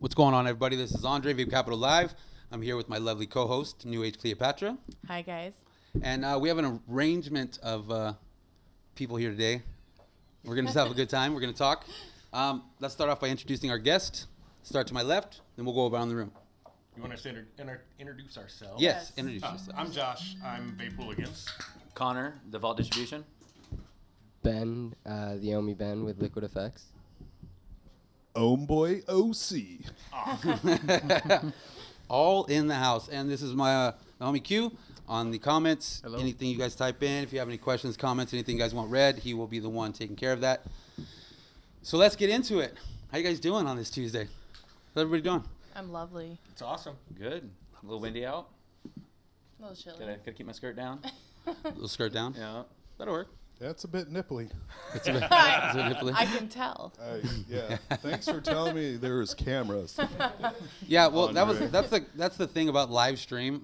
What's going on, everybody? This is Andre, Vape Capital Live. I'm here with my lovely co-host, New Age Cleopatra. Hi, guys. And we have an arrangement of people here today. We're going to just have a good time. We're going to talk. Let's start off by introducing our guest. Start to my left, then we'll go around the room. You want us to introduce ourselves? Yes, introduce yourself. I'm Josh. I'm Vape Hooligans. Connor, the Vault Distribution. Ben, the Omi Ben with Liquid EFX. Ohmboyoc. All in the house. And this is my homie Q on the comments. Hello. Anything you guys type in, if you have any questions, comments, anything you guys want read, he will be the one taking care of that. So let's get into it. How you guys doing on this Tuesday? How's everybody doing? I'm lovely. It's awesome. Good. A little windy out. A little chilly. Gotta keep my skirt down. Little skirt down? Yeah. That'll work. That's a bit nipply. It's a bit, I can tell. Yeah. Thanks for telling me there was cameras. Yeah, well, Andre. that's the thing about live stream.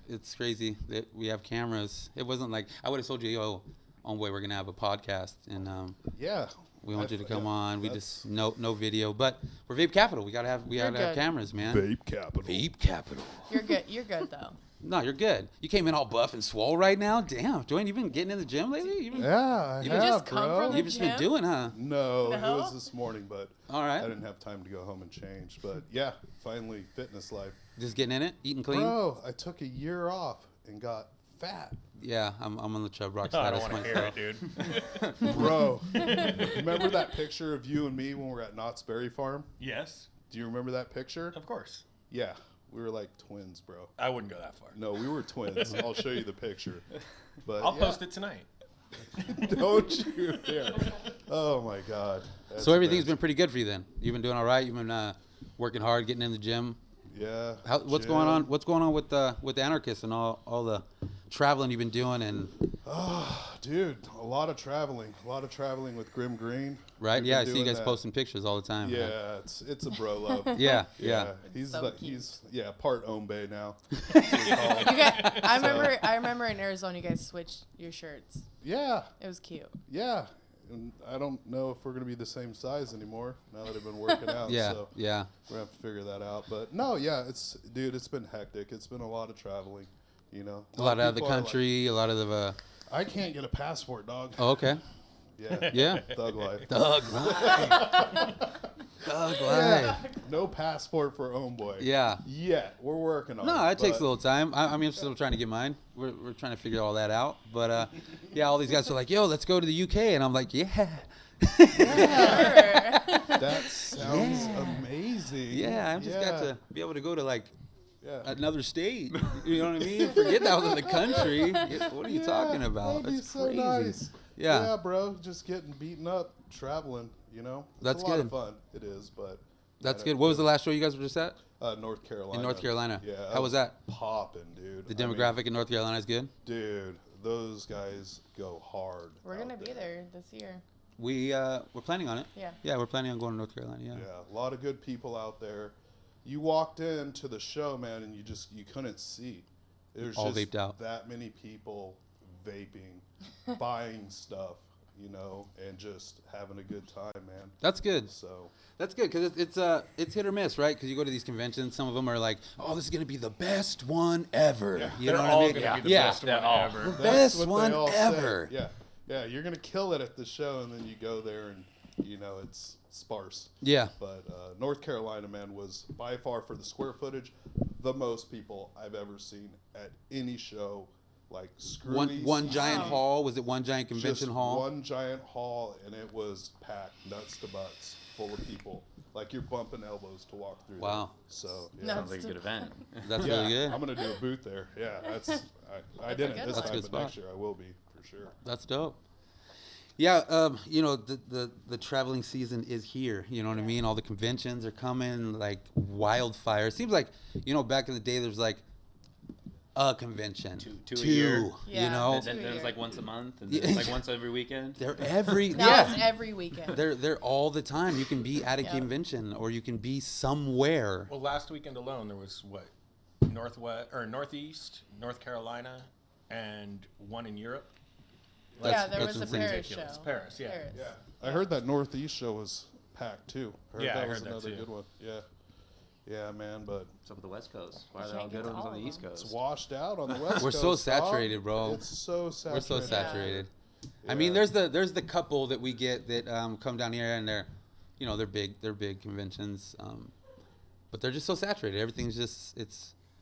It's crazy that we have cameras. It wasn't like I would have told you, yo, Ohmboy, we're gonna have a podcast, and Yeah. we want you to come on. We that's just no video, but we're Vape Capital. We gotta have good. cameras, man. Vape Capital. Vape Capital. You're good. You're good, though. No, you're good. You came in all buff and swole right now. Damn, Dwayne, you been getting in the gym lately? You been, Yeah, I You have, just come bro. from the You've just been gym? doing, huh? No, it No? was this morning, but All I right. didn't have time to go home and change. But yeah, finally, fitness life. Just getting in it, eating clean. Bro, I took a year off and got fat. Yeah, I'm on the Chub Rock I don't status want to hear myself. it, dude. Bro, remember that picture of you and me when we were at Knott's Berry Farm? Yes, Do you remember that picture? of course. Yeah, we were like twins, bro. I wouldn't go that far. No, we were twins. I'll show you the picture. But I'll yeah. post it tonight. Don't you dare. Oh my God. That's So everything's best. been pretty good for you then. You've been doing all right. You've been working hard, getting in the gym. Yeah. What's going on? What's going on with the Anarchists and all the traveling you've been doing and Oh, dude, a lot of traveling with Grim Green. right? We've Yeah, I been see you doing guys that. posting pictures all the time. man. Yeah, it's a bro love. Yeah. He's so like cute. he's part Ohmboy now. You guys, I remember in Arizona, you guys switched your shirts. Yeah, It was cute. yeah. And I don't know if we're gonna be the same size anymore now that I've been working out. Yeah. So Yeah. we're gonna have to figure that out. But no, yeah, it's been hectic. It's been a lot of traveling. You know, A lot out of the people are like, country, a lot of the I can't get a passport, dog. oh, okay. Yeah. Yeah. Thug life. Thug life. Thug life. No passport for Ohmboy. Yeah. Yeah, we're working on it. No, it takes but- a little time. I mean, I'm still trying to get mine. We're trying to figure all that out. But yeah, all these guys are like, yo, let's go to the UK. And I'm like, yeah. That sounds amazing. Yeah, I've just got to be able to go to like Yeah. another state. You know what I mean? Forget that was in the country. What are you talking about? That'd be That's so crazy. nice. Yeah. Yeah, bro. Just getting beaten up, traveling, you know? It's That's a lot good. of fun. It is, but. That's good. What was the last show you guys were just at? North Carolina. In North Carolina. Yeah. How was that? Popping, dude. The I mean, demographic in North Carolina is good. dude, those guys go hard. We're out gonna be there this year. We're planning on it. Yeah. Yeah, we're planning on going to North Carolina. Yeah. Yeah, a lot of good people out there. You walked into the show, man, and you couldn't see. There's All just vaped out. that many people vaping, buying stuff, you know, and just having a good time, man. That's good. So That's good because it's hit or miss, right? Because you go to these conventions, some of them are like, "Oh, this is gonna be the best one ever." Yeah. You They're know what all I mean? gonna be the yeah. best one ever. The that's best what one they all ever. say. Yeah, you're gonna kill it at the show, and then you go there and you know it's sparse. Yeah. But North Carolina, man, was by far for the square footage the most people I've ever seen at any show. Like screwy One giant Wow. hall. Was it one giant convention just hall? one giant hall, and it was packed, nuts to butts, full of people. Like you're bumping elbows to walk through. Wow. There. So yeah. No. Sounds like a good event. That's Yeah, really good. I'm gonna do a booth there. Yeah, that's I That's didn't a good this one. That's a time, good but next spot. year I will be for sure. That's dope. Yeah, you know, the traveling season is here. You know what I mean? All the conventions are coming like wildfire. It seems like, you know, back in the day, there's like a convention. Two a year. You Yeah. know? And then Two a there was year. like once a month, and Yeah. then like once every weekend. They're every, Now it's yeah. every weekend. They're all the time. You can be at a Yeah. convention or you can be somewhere. Well, last weekend alone, there was what? Northeast, North Carolina, and one in Europe. Yeah, there that's was a insane. Paris Ridiculous. show. Paris, yeah. Yeah, I heard that Northeast show was packed too. Yeah, I that heard was that another too. good one. Yeah, Yeah, man, but What's up with the West Coast? Why are You there all can't get good to ones all on the of East them. it's Coast? washed out on the West We're Coast. so dog. saturated, bro. It's so saturated. We're so saturated. I Yeah. mean, there's the couple that we get that come down here and they're big conventions, but they're just so saturated. Everything's just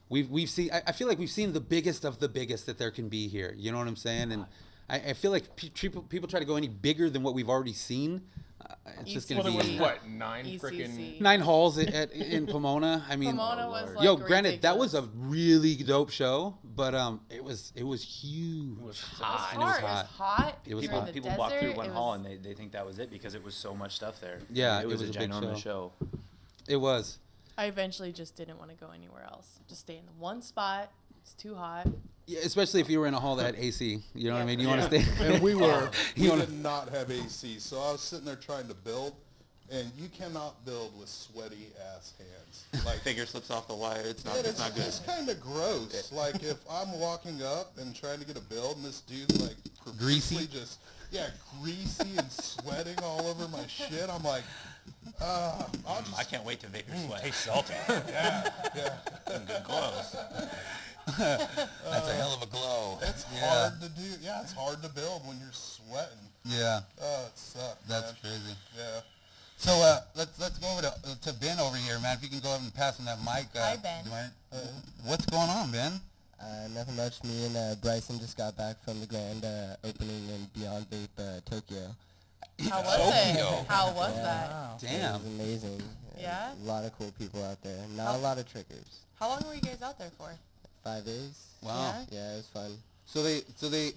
we've seen. I feel like we've seen the biggest of the biggest that there can be here. You know what I'm saying? And I feel like people try to go any bigger than what we've already seen. It's just gonna Well, there was be what 9 ECC. freaking. 9 halls in Pomona. I mean, Pomona was like yo, granted, that was a ridiculous. really dope show, but it was huge. It was It was hot. and it was hard. It was hot. hot. It was You're in hot. the People walk through desert. one It hall was- and they think that was it because it was so much stuff there. Yeah, it it was, was a a big ginormous show. It was. I eventually just didn't want to go anywhere else. Just stay in the one spot. It's too hot. Yeah, especially if you were in a hall that had AC. You know what I Yeah. mean? You want to stay. And we You wanna- did not have AC, so I was sitting there trying to build, and you cannot build with sweaty ass hands. Like Finger slips off the wire. It's not. And It's not good. It's kind of gross. Like if I'm walking up and trying to get a build, and this dude's like Greasy? profusely just greasy and sweating all over my shit. I'm like, I'll just I can't wait to vape your sweat. Hey, salty. yeah. Good gloves. That's a hell of a glow. It's hard to do. Yeah, it's hard to build when you're sweating. Yeah, Oh, it sucks. that's man. crazy. Yeah. So let's go over to Ben over here, man. If you can go over and pass him that mic. Hi, Ben. What's going on, Ben? Nothing much. Me and Bryson just got back from the grand opening in Beyond Vape Tokyo. How was Tokyo. it? How was that? Damn. It was amazing. Yeah? A lot of cool people out there. Not a lot of trickers. How long were you guys out there for? 5 days. Wow. Yeah? Yeah, it was fun. So they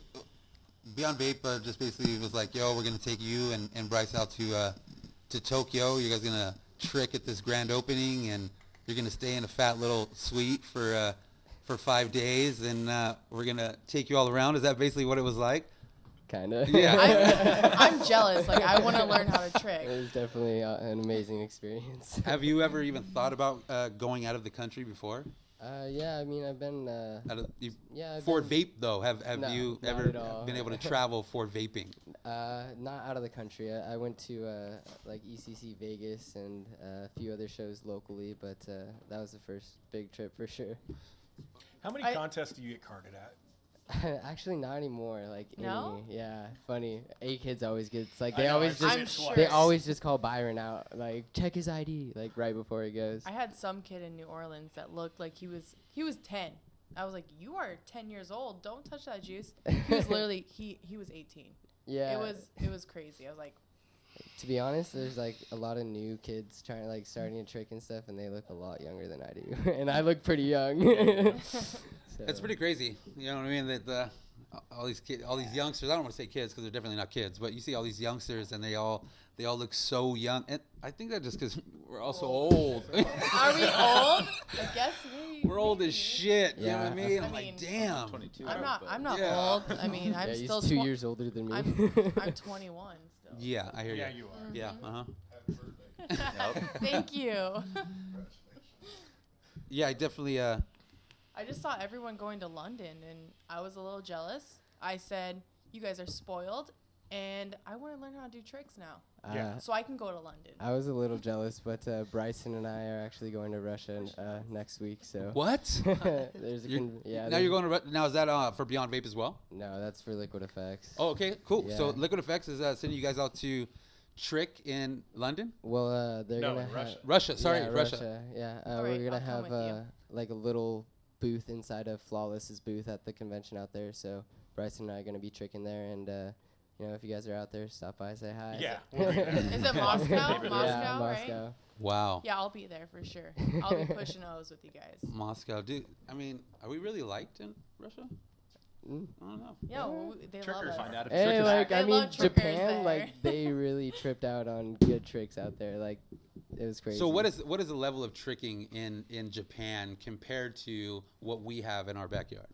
Beyond Vape just basically was like, yo, we're gonna take you and Bryce out to Tokyo. You guys gonna trick at this grand opening, and you're gonna stay in a fat little suite for 5 days, and we're gonna take you all around. Is that basically what it was like? Kinda. Yeah. I'm jealous. Like, I want to learn how to trick. It was definitely an amazing experience. Have you ever even thought about going out of the country before? Yeah, I mean, I've been. I've For been, vape though, have No, you not ever at all. been able to travel for vaping? not out of the country. I went to like ECC Vegas and a few other shows locally, but that was the first big trip for sure. How many I- contests do you get carded at? Actually, not anymore. Like, No? yeah, funny. A kids always gets like I they know, always I've just seen I'm it sure. twice. they always just call Byron out like check his ID like right before he goes. I had some kid in New Orleans that looked like he was 10. I was like, you are 10 years old. Don't touch that juice. He was literally he was 18. Yeah, It was crazy. I was like, to be honest, there's like a lot of new kids starting to trick and stuff, and they look a lot younger than I do, and I look pretty young. So, It's pretty crazy. You know what I mean? That all these youngsters. I don't want to say kids because they're definitely not kids, but you see all these youngsters and they all look so young. And I think that just because we're all so old. are we old? I guess we. We're old as shit. You know what I Yeah. mean? I I'm like, mean, damn. 22. I'm not Yeah. old. I mean, I'm yeah, he's still 2 tw- years older than me. I'm 21 still. Yeah, I hear Yeah, you. you are. Yeah. Uh huh. Thank you. Yeah, I definitely. I just saw everyone going to London, and I was a little jealous. I said, "You guys are spoiled, and I want to learn how to do tricks now, Yeah. so I can go to London." I was a little jealous, but Bryson and I are actually going to Russia next week. So What? there's a Now there's- you're going to. Now is that for Beyond Vape as well? No, that's for Liquid EFX. Oh, okay, cool. So Yeah. Liquid EFX is sending you guys out to Trick in London, Well, they're No, gonna in Russia. Russia. Sorry, yeah, Russia. Yeah, Alright, we're gonna I'll come have with you. like a little booth inside of Flawless's booth at the convention out there. So Bryson and I are gonna be tricking there, and if you guys are out there, stop by, say hi. Yeah. we'll be there. Is it Moscow? Yeah, Moscow, yeah, right? Moscow. Wow. Yeah, I'll be there for sure. I'll be pushing O's with you guys. Moscow, dude. I mean, are we really liked in Russia? Mm. I don't know. Yeah, they love Trickers us. find out if Hey, trickers like They I mean, love trickers Japan, there. like they really tripped out on good tricks out there. Like it was crazy. So what is the level of tricking in Japan compared to what we have in our backyard?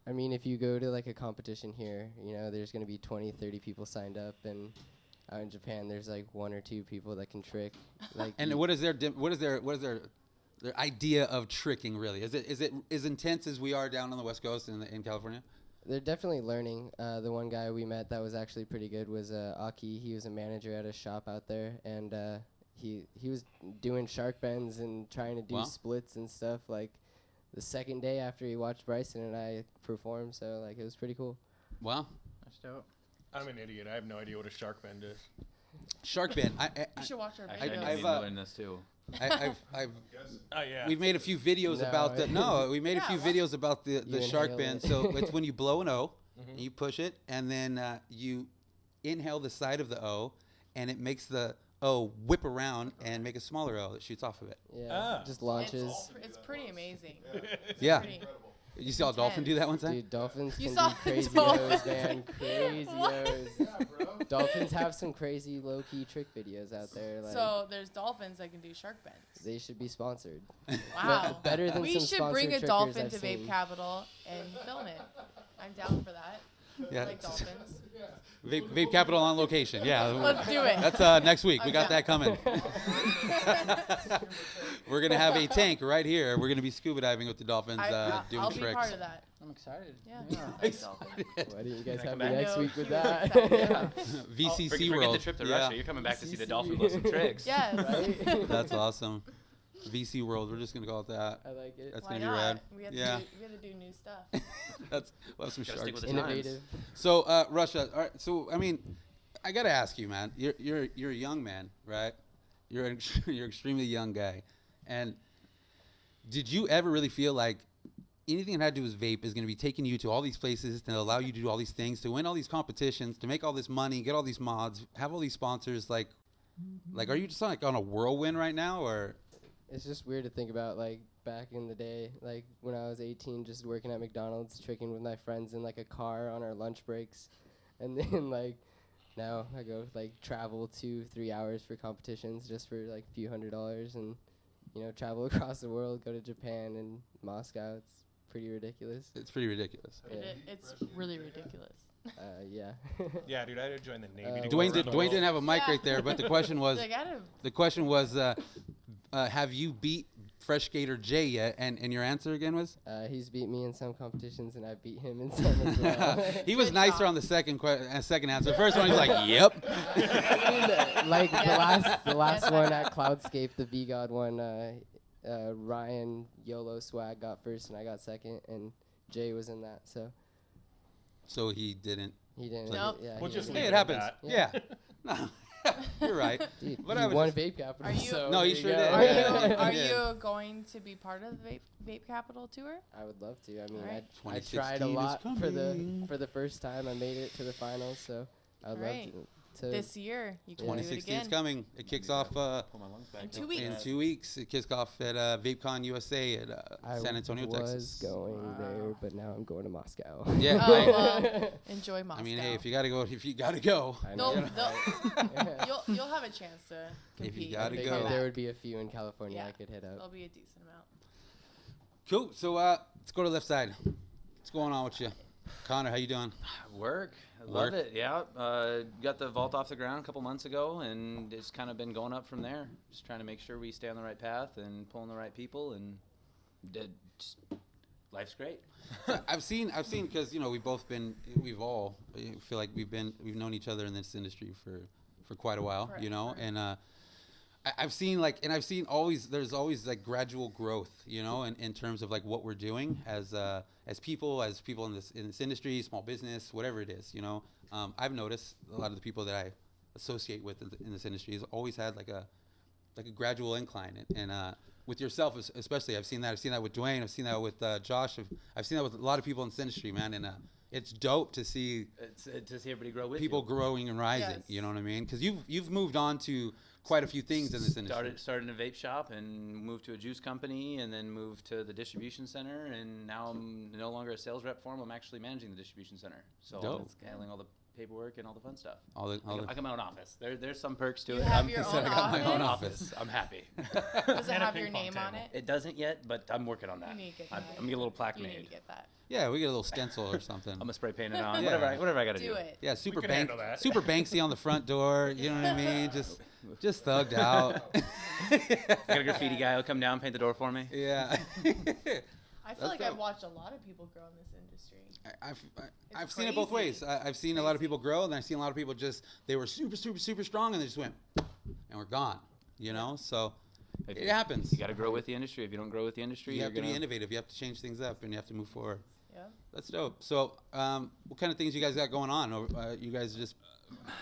I mean, if you go to like a competition here, there's gonna be 20, 30 people signed up, and out in Japan, there's like 1 or 2 people that can trick. Like And what is their idea of tricking really? Is it as intense as we are down on the West Coast in California? They're definitely learning. The one guy we met that was actually pretty good was Aki. He was a manager at a shop out there, and he was doing shark bends and trying to do Wow. splits and stuff like the second day after he watched Bryson and I perform. So like it was pretty cool. Wow. That's dope. I'm an idiot. I have no idea what a shark bend is. Shark Bend. You should watch our Actually, videos. I need to learn this too. I've Oh yeah. we've made a few videos No, about the we made a Yeah, few what? videos about the You shark inhale bend. it. So it's when you blow an O, and you push it, and then you inhale the side of the O, and it makes the O whip around and make a smaller O that shoots off of it. Yeah, Ah. just launches. It's pretty amazing. Yeah. Pretty- You saw a dolphin do that one time? Dude, dolphins You can saw do crazy dolphins? O's, man. Crazy What? O's. Dolphins have some crazy low-key trick videos out there. Like, So there's dolphins that can do shark bends. they should be sponsored. Wow. better than We some should bring a sponsored dolphin trickers to I've Vape seen. Capital and film it. I'm down for that. Yeah. Like dolphins. Vape Capital on location. Yeah. Let's do it. That's next week. We I'm got down. that coming. We're gonna have a tank right here. We're gonna be scuba diving with the dolphins, doing I'll be tricks. part of that. I'm excited. Yeah. I like dolphins. Why didn't you guys Can I have come me back? next No, week with she was that? excited. VCC Forget World. the trip to Yeah. Russia. You're coming back to see the VCC. dolphin blow some tricks. Yes. Right? That's awesome. VC World. We're just gonna call it that. I like it. That's Why gonna be not? rad. We have Yeah. to do new stuff. We'll have some Gotta stick sharks. with the Innovative. So Russia. All right, so I mean, I gotta ask you, man. You're a young man, right? You're you're an extremely young guy, and did you ever really feel like anything that had to do with vape is going to be taking you to all these places to allow you to do all these things, to win all these competitions, to make all this money, get all these mods, have all these sponsors? Like, are you just like on a whirlwind right now, or? It's just weird to think about, like, back in the day, like, when I was 18, just working at McDonald's, tricking with my friends in, like, a car on our lunch breaks. And then, like, now I go, like, travel 2-3 hours for competitions just for, like, a few $100s and, you know, travel across the world, go to Japan and Moscow. It's pretty ridiculous. It's pretty ridiculous. It's really ridiculous. Yeah. Yeah, dude, I had to join the Navy. to go Dwayne around the Dwayne world. didn't have a mic Yeah. right there, but the question was Like, I don't- have you beat Fresh Skater Jay yet? And your answer again was? He's beat me in some competitions, and I beat him in some as well. He was Good nicer job. on the second answer. The first one, he was like, "Yep." Like the last Yes, I one know. at Cloudscape, the VGod one, Ryan YOLO Swag got first and I got second, and Jay was in that, so So he didn't. he didn't. Nope. Yeah, We'll he just didn't. Hey, leave it at happens. that. Yeah. No, you're right. Dude, But he I was won just- Vape Capital. Are you- So No, he there sure go. did. Are Yeah. you are Yeah. you going to be part of the Vape Capital tour? I would love to. I mean, Alright. I tried a 2016 is lot coming. for the first time. I made it to the finals, so I would Alright. love to. This year, you can do it 2016 is again. coming. It kicks off Pull my lungs back. In 2 up. weeks. in 2 weeks. It kicks off at VapeCon USA at I San Antonio, was Texas. going there, but now I'm going to Moscow. Yeah. Oh, I, enjoy Moscow. I mean, hey, if you gotta go, I know. You'll have a chance to If you compete. gotta I go. figured there would be a few in California Yeah. I could hit There'll up. be a decent amount. Cool. So let's go to the left side. What's going on with you, Connor? How you doing? Work. I Work. love it. Yeah. Got the vault off the ground a couple months ago, and it's kind of been going up from there. Just trying to make sure we stay on the right path and pulling the right people, and just, life's great. I've seen because we've all I feel like we've known each other in this industry for quite a while, you know, Forever. and I've seen there's always like gradual growth, you know, in terms of like what we're doing as people in this industry, small business, whatever it is, you know. I've noticed a lot of the people that I associate with in this industry has always had like a gradual incline, and with yourself especially, I've seen that with Dwayne, I've seen that with Josh, I've seen that with a lot of people in this industry, man, and it's dope to see It's to see everybody grow with people you. growing and rising. Yes. You know what I mean? Because you've moved on to quite a few things in this industry. Started in a vape shop and moved to a juice company, and then moved to the distribution center, and now I'm no longer a sales rep for them. I'm actually managing the distribution center, so Dope. I'm handling all the paperwork and all the fun stuff. All I the- got my own office. There's some perks to You it. have your said own I got my own office? office. I'm happy. Does it And a have ping your pong name on table. it? It doesn't yet, but I'm working on that. You need to get I'm that. gonna get a little plaque You need made. to get that. Yeah, we get a little stencil or something. I'm gonna spray paint it on. Yeah. Whatever I gotta do. Do it. Yeah, super can handle that. super Banksy on the front door. You know what I mean? Just thugged out. I got a graffiti guy who'll come down, paint the door for me. Yeah. I That's feel like I've dope. watched a lot of people grow in this industry. I've seen it both ways. crazy. I've seen a lot of people grow, and I've seen a lot of people they were super strong, and they just went, and we're gone. You know, so If it you- happens. You got to grow with the industry. If you don't grow with the industry, You you're have to gonna be innovative. You have to change things up, and you have to move forward. Yeah. That's dope. So, what kind of things you guys got going on? Or, you guys just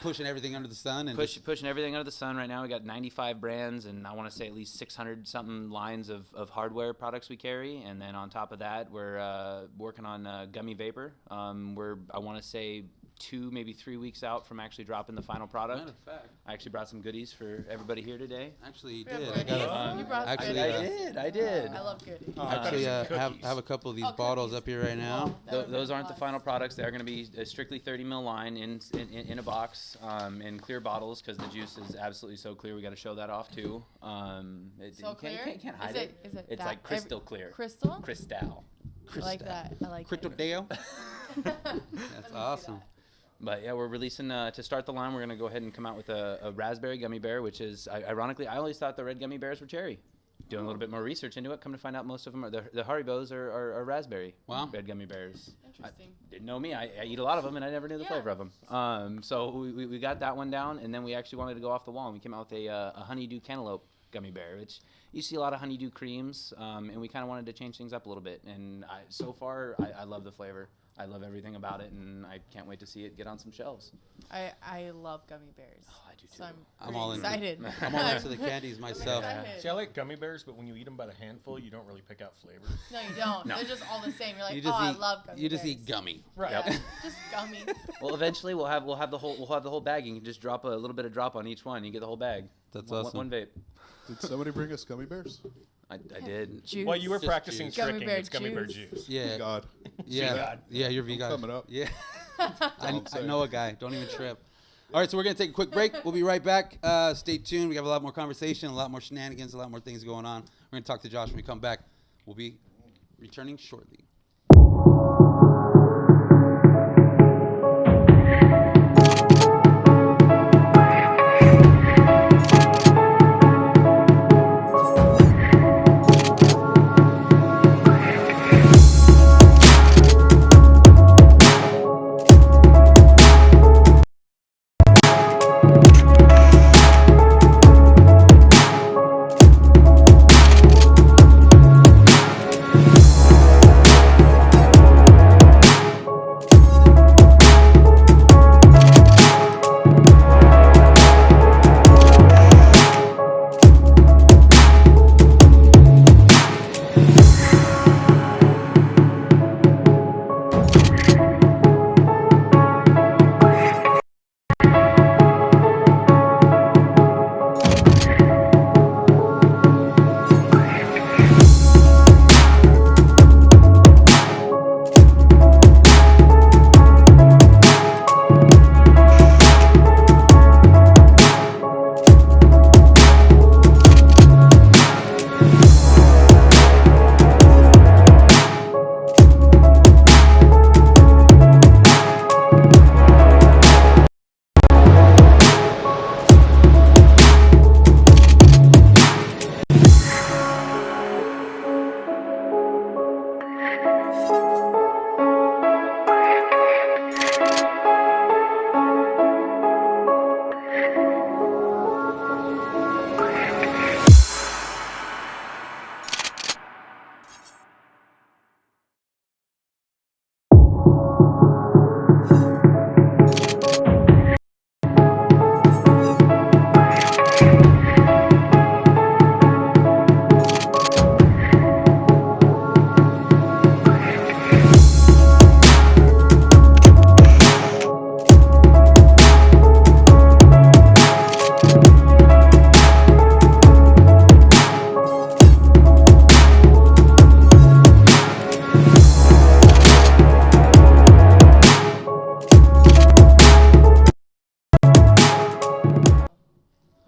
pushing everything under the sun and just- pushing everything under the sun right now. We got 95 brands, and I want to say at least 600 something lines of hardware products we carry. And then on top of that, we're working on gummy vapor. I want to say 2, maybe 3 weeks out from actually dropping the final product. Matter of fact, I actually brought some goodies for everybody here today. actually, you We have did. I goodies. got You brought actually, goodies. I did. I love goodies. Oh, I thought actually it was have cookies. a couple of these Oh, bottles cookies. up here right now. Well, that would've Those been aren't the plus. final products. They're going to be a strictly 30 ml line in a box in clear bottles because the juice is absolutely so clear. We got to show that off too. So you clear? can't hide Is it. Is it It's that like crystal clear. Crystal? Crystal. I like that. I like Crypto it. Deo. Let me That's see awesome. But yeah, we're releasing to start the line. We're gonna go ahead and come out with a raspberry gummy bear, which is ironically, I always thought the red gummy bears were cherry. Doing a little bit more research into it, come to find out most of them are the Haribos are raspberry. Wow. Red gummy bears. Interesting. Didn't know me. I eat a lot of them, and I never knew the Yeah. flavor of them. So we got that one down, and then we actually wanted to go off the wall, and we came out with a honeydew cantaloupe gummy bear, which you see a lot of honeydew creams, and we kind of wanted to change things up a little bit. And so far, I love the flavor. I love everything about it, and I can't wait to see it get on some shelves. I love gummy bears. Oh, I do too. So I'm I'm all into excited. I'm all into the candies myself. excited. See, I like gummy bears, but when you eat them by the handful, you don't really pick out flavors. No, you don't. No. They're just all the same. You're like, You oh, just I eat. love gummy You just bears. eat gummy. Right. Yeah, just gummy. Well, eventually we'll have the whole bag. You can just drop a little bit of drop on each one. You get the whole bag. That's One- awesome. One vape. Did somebody bring us gummy bears? I did. Juice. Well, you were Just practicing juice. Gummy tricking. bear It's gummy bear juice. juice. Yeah. God. Yeah. God. Yeah. You're vegan. coming up. Yeah. I I'm saying. know a guy. Don't even trip. All right, so we're gonna take a quick break. We'll be right back. Stay tuned. We have a lot more conversation, a lot more shenanigans, a lot more things going on. We're gonna talk to Josh when we come back. We'll be returning shortly.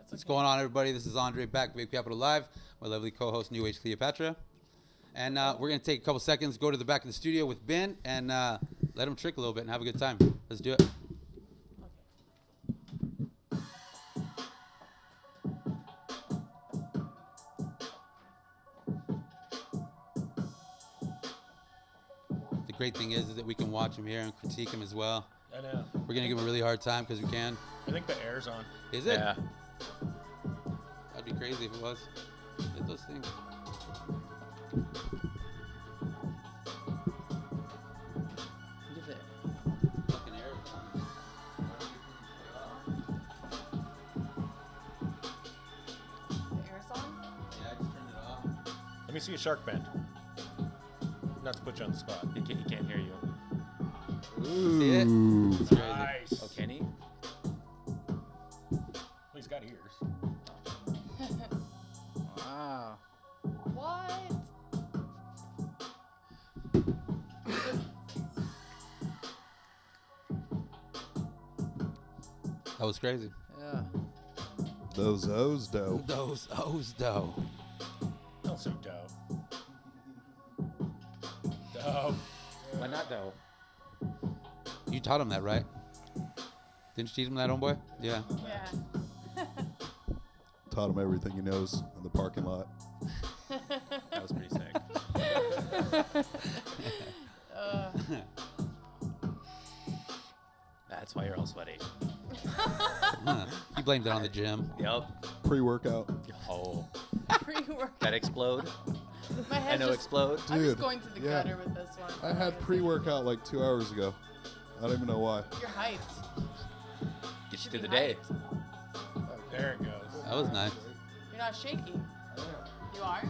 What's going on, everybody? This is Andre back, Vape Capital Live. My lovely co-host, New Age Cleopatra. And we're going to take a couple seconds, go to the back of the studio with Ben, and let him trick a little bit and have a good time. Let's do it. The great thing is that we can watch him here and critique him as well. I know. We're going to give him a really hard time because we can. I think the air's on. Is it? Yeah. I'll be crazy if it was. Get those things. Give it. Fucking air. The air's on? Yeah, I just turned it off. Let me see a shark bend. Not to put you on the spot. He can't hear you. See it? It's crazy. Nice. Oh, can he? Well, he's got ears. Wow. What? That was crazy. Yeah. Those O's dope. Those O's though. Also dough. Dough. Why not though? You taught him that, right? Didn't you teach him that, homeboy? Yeah. Yeah. Taught him everything he knows in the parking lot. That was pretty sick. That's why you're all sweaty. He blamed it on the gym. Yep. Pre-workout. Oh. Pre-work. That explode? My I head know just. explode. I'm Dude, just going to the yeah. gutter with this one. I had pre-workout like 2 hours ago. I don't even know why. You're hyped. Get you Should through be the day. hyped. There it goes. That was nice. You're not shaking. You are?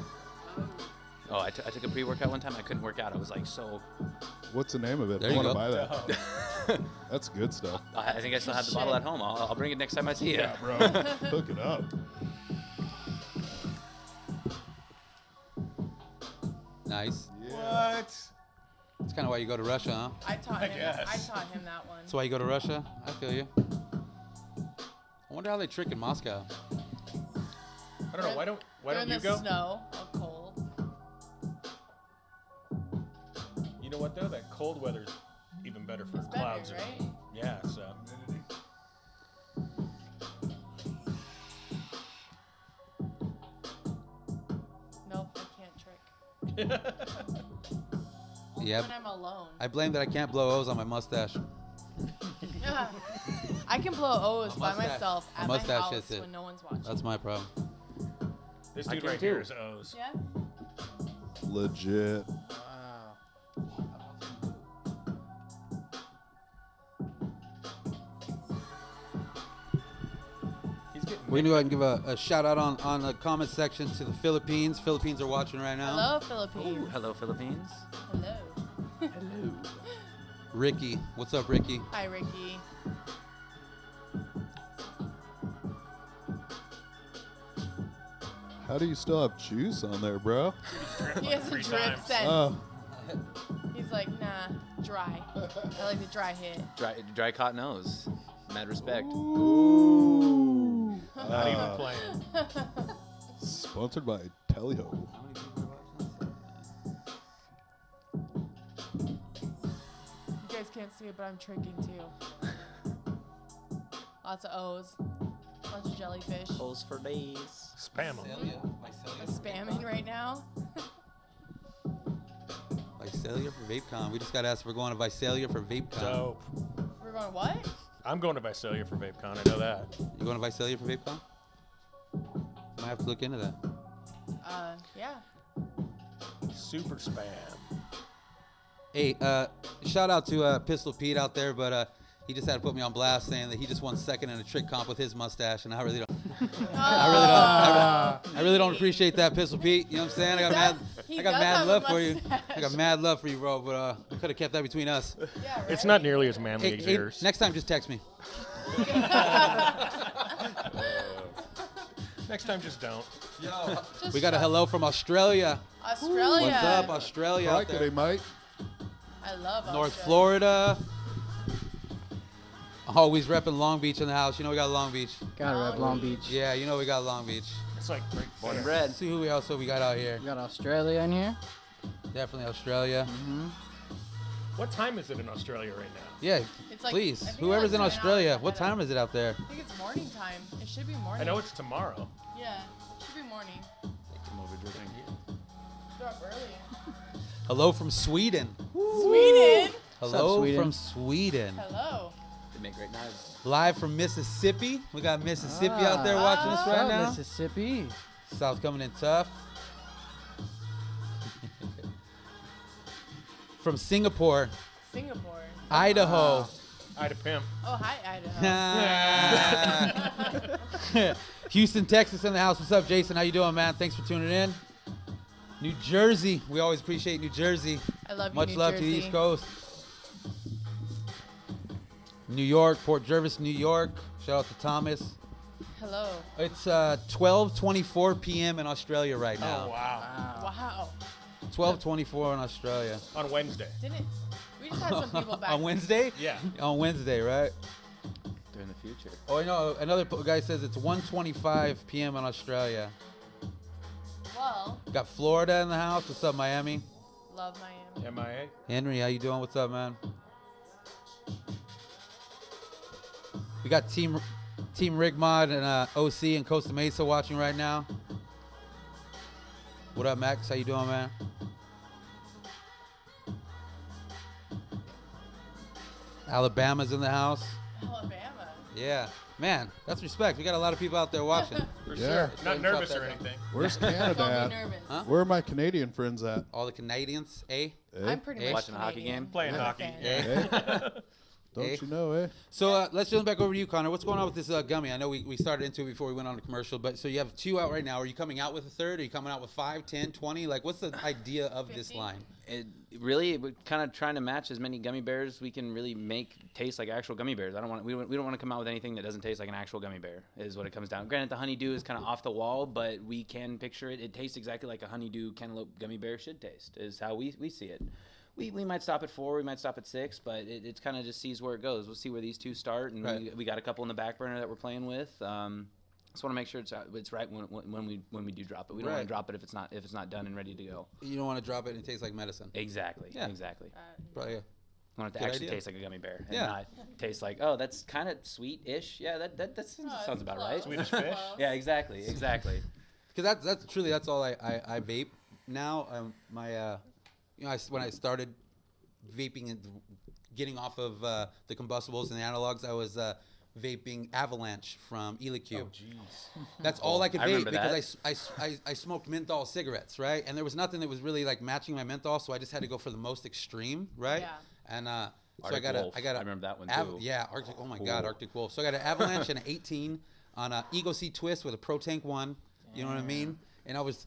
Oh, I took a pre-workout one time. I couldn't work out. I was like so. What's the name of it? There I you want to go. buy that. Dough. That's good stuff. I think I still have the bottle at home. I'll bring it next time I see you. Yeah, bro. Hook it up. Nice. What? That's kind of why you go to Russia, huh? I taught I him. guess. I taught him that one. That's why you go to Russia? I feel you. I wonder how they trick in Moscow. I don't know. Why don't During you the go? snow, all cold. You know what though? That cold weather's even better for It's better, clouds. right? Yeah. So. Nope, I can't trick. Yeah. When I'm alone. I blame that I can't blow O's on my mustache. I can blow O's My by mustache- myself my at my mustache house hits it. when no one's watching. That's my problem. This I dude can right too. here is O's. Yeah? Legit. Wow. He's getting. We're gonna go ahead and give a shout out on the comment section to the Philippines. Philippines are watching right now. Hello, Philippines. Ooh, hello, Philippines. Hello. Hello. Ricky, what's up, Ricky? Hi, Ricky. How do you still have juice on there, bro? He has a three drip times. sense. Oh, He's like, nah, dry. I like the dry hit. Dry cotton nose. Mad respect. ooh. Not even playing. Sponsored by Telio. You guys can't see it, but I'm tricking too. Lots of O's. Lots of jellyfish. O's for days. Spam him. I'm spamming right now. Visalia for VapeCon. We just got asked if we're going to Visalia for VapeCon. Dope. We're going what? I'm going to Visalia for VapeCon. I know that. You going to Visalia for VapeCon? Might have to look into that. Yeah. Super spam. Hey, shout out to Pistol Pete out there, but he just had to put me on blast saying that he just won second in a trick comp with his mustache, and I really don't. I really don't appreciate that, Pistol Pete. You know what I'm saying? He I got does mad have a love for you. mustache. I got mad love for you, bro. But I could have kept that between us. Yeah, right? It's not nearly as manly as Hey, yours. next time, just text me. Next time, just don't. Just We got a shut- hello from Australia. Australia. What's up, Australia? Hi, Out good there. day, mate. I love North Australia. Florida. Always repping Long Beach in the house. You know we got Long Beach. Gotta rep Long Beach. Yeah, you know we got Long Beach. It's like great Born and fair. bred. Let's see who else we got out here. We got Australia in here. Definitely Australia. What time is it in Australia right now? Yeah, It's like- please. I think Whoever's like in 9 Australia, hours what ahead of- time is it out there? I think it's morning time. It should be morning. I know it's tomorrow. Yeah, it should be morning. They're up early. Hello from Sweden. Sweden. Hello Sweden? from Sweden. Hello. They make great knives. Live from Mississippi. We got Mississippi out there watching us right now. Mississippi. South coming in tough. From Singapore, Singapore. Idaho. Ida Pimp. Oh, hi, Idaho. Houston, Texas in the house. What's up, Jason? How you doing, man? Thanks for tuning in. New Jersey. We always appreciate New Jersey. I love you, Much New love Jersey. to the East Coast. New York, Port Jervis, New York. Shout out to Thomas. Hello. It's 12:24 p.m. in Australia right Oh, now. wow. Wow. 12:24 in Australia. On Wednesday. Didn't we just had some people back On Wednesday? Yeah. On Wednesday, right? They're in the future. Oh, no. Another guy says it's 1:25 p.m. in Australia. Well, Got Florida in the house. What's up, Miami? love Miami. MIA. Henry, how you doing? What's up, man? We got Team Rig Mod and OC in Costa Mesa watching right now. What up, Max? How you doing, man? Alabama's in the house. Alabama. Yeah. Man, that's respect. We got a lot of people out there watching. For Yeah. sure. Not nervous or anything. Where's Don't Canada be at? nervous. Huh? Where are my Canadian friends at? All the Canadians, eh? Eh? I'm pretty Hey. much Watching a hockey Canadian. game? Playing I'm a hockey. fan. Eh? Don't Eh? you know, eh? So let's jump back over to you, Connor. What's going on with this gummy? I know we started into it before we went on the commercial, but so you have 2 out right now. Are you coming out with a third? Are you coming out with 5, 10, 20? Like, what's the idea of this 50? line? We're kind of trying to match as many gummy bears we can really make taste like actual gummy bears. We don't want to come out with anything that doesn't taste like an actual gummy bear. Is what it comes down. Granted, the honeydew is kind of off the wall, but we can picture it. It tastes exactly like a honeydew cantaloupe gummy bear should taste. Is how we see it. We might stop at 4, we might stop at 6, but it kind of just sees where it goes. We'll see where these two start, and Right. we got a couple in the back burner that we're playing with. Just want to make sure it's right when we do drop it. We don't want Right. to drop it if it's not done and ready to go. You don't want to drop it and it tastes like medicine. Exactly. Yeah. Exactly. Probably, yeah. I want it to Good actually idea. taste like a gummy bear and Yeah. not taste like, oh, that's kind of sweet-ish. Yeah, that sounds about right. Swedish fish? Yeah, exactly. Because that's all I vape now. When I started vaping and getting off of the combustibles and the analogs, I was vaping Avalanche from Elecube. Oh, jeez. That's all I could I vape remember because I smoked menthol cigarettes, right? And there was nothing that was really like matching my menthol, so I just had to go for the most extreme, right? Yeah. And so Arctic Wolf. I remember that one too. Yeah, Arctic. Oh my God, Arctic Wolf. So I got an Avalanche and an 18 on a Ego C Twist with a Pro Tank 1. You know what I mean? And I was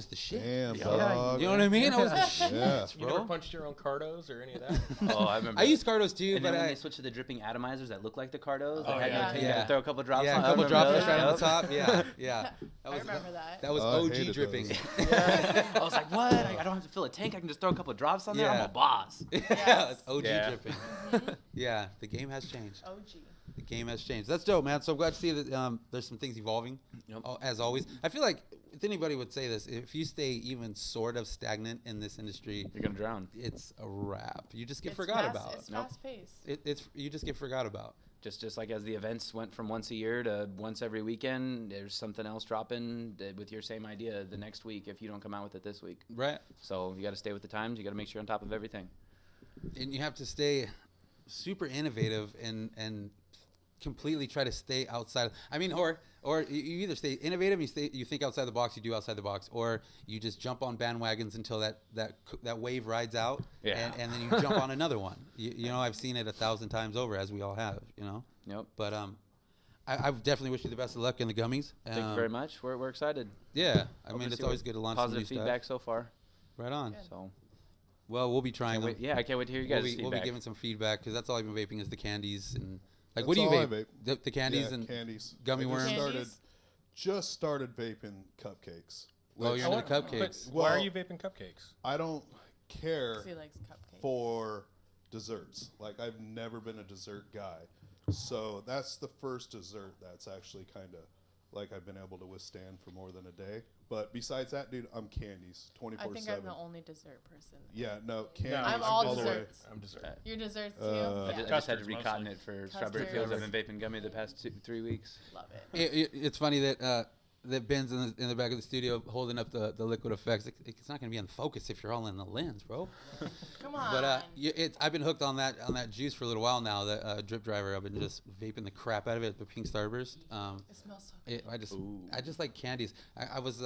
the shit. Damn, Yeah. dog. You know what I mean? I was the shit, Yeah. You never bro. punched your own Cardos or any of that? Oh, I remember. I use Cardos too, and but then when I they switched to the dripping atomizers that look like the Cardos, Oh, that had yeah. you take Yeah. and throw a couple drops yeah, on. a couple I drops remember right on the those. top. Yeah. I remember that. That was Oh, I OG hated dripping. those. I was like, what? I don't have to fill a tank. I can just throw a couple drops on there. I'm Yeah. a boss. Yeah, it's OG Yeah. dripping. Yeah, the game has changed. OG. The game has changed. That's dope, man. So I'm glad to see that there's some things evolving, Yep. as always. I feel like if anybody would say this, if you stay even sort of stagnant in this industry, You're gonna drown. it's a wrap. You just get It's forgot fast, about. It's Nope. fast paced. It's you just get forgot about. Just like as the events went from once a year to once every weekend, there's something else dropping with your same idea the next week if you don't come out with it this week. Right. So you got to stay with the times. You got to make sure you're on top of everything. And you have to stay super innovative and completely try to stay outside. I mean, or you either stay innovative, you think outside the box, you do outside the box, or you just jump on bandwagons until that wave rides out, Yeah. and then you jump on another one. You know, I've seen it 1,000 times over, as we all have. You know. Yep. But I definitely wish you the best of luck in the gummies. Thank you very much. We're excited. Yeah, I Hope mean, to it's see always what good to launch some new positive feedback stuff. so far. Right on. Good. So Well, we'll be trying them. I can't wait to hear you We'll guys' be, we'll be feedback. giving some feedback because that's all I've been vaping is the candies and like That's what do you all I vape? vape. The candies Yeah, and candies. gummy I worms? Just started vaping cupcakes. Oh, which you're into cupcakes. But why are Well- you vaping cupcakes? I don't care 'Cause he likes cupcakes. for desserts. Like I've never been a dessert guy. So that's the first dessert that's actually kind of like I've been able to withstand for more than a day. But besides that, dude, I'm candies 24/7. I think I'm the only dessert person. Yeah, no, candies. I'm all the way. desserts. I'm dessert. Your desserts too? Uh, I Yeah. just had to Custards recotton mostly. it for Strawberry Custards. Fields. I've been vaping gummy the past 3 weeks. Love it. It's funny that that Ben's in the back of the studio holding up the Liquid EFX. It's not going to be in focus if you're all in the lens, bro. Come on. But I've been hooked on that juice for a little while now. The drip driver. I've been just vaping the crap out of it. The pink Starburst. It smells so good. I just like candies. I was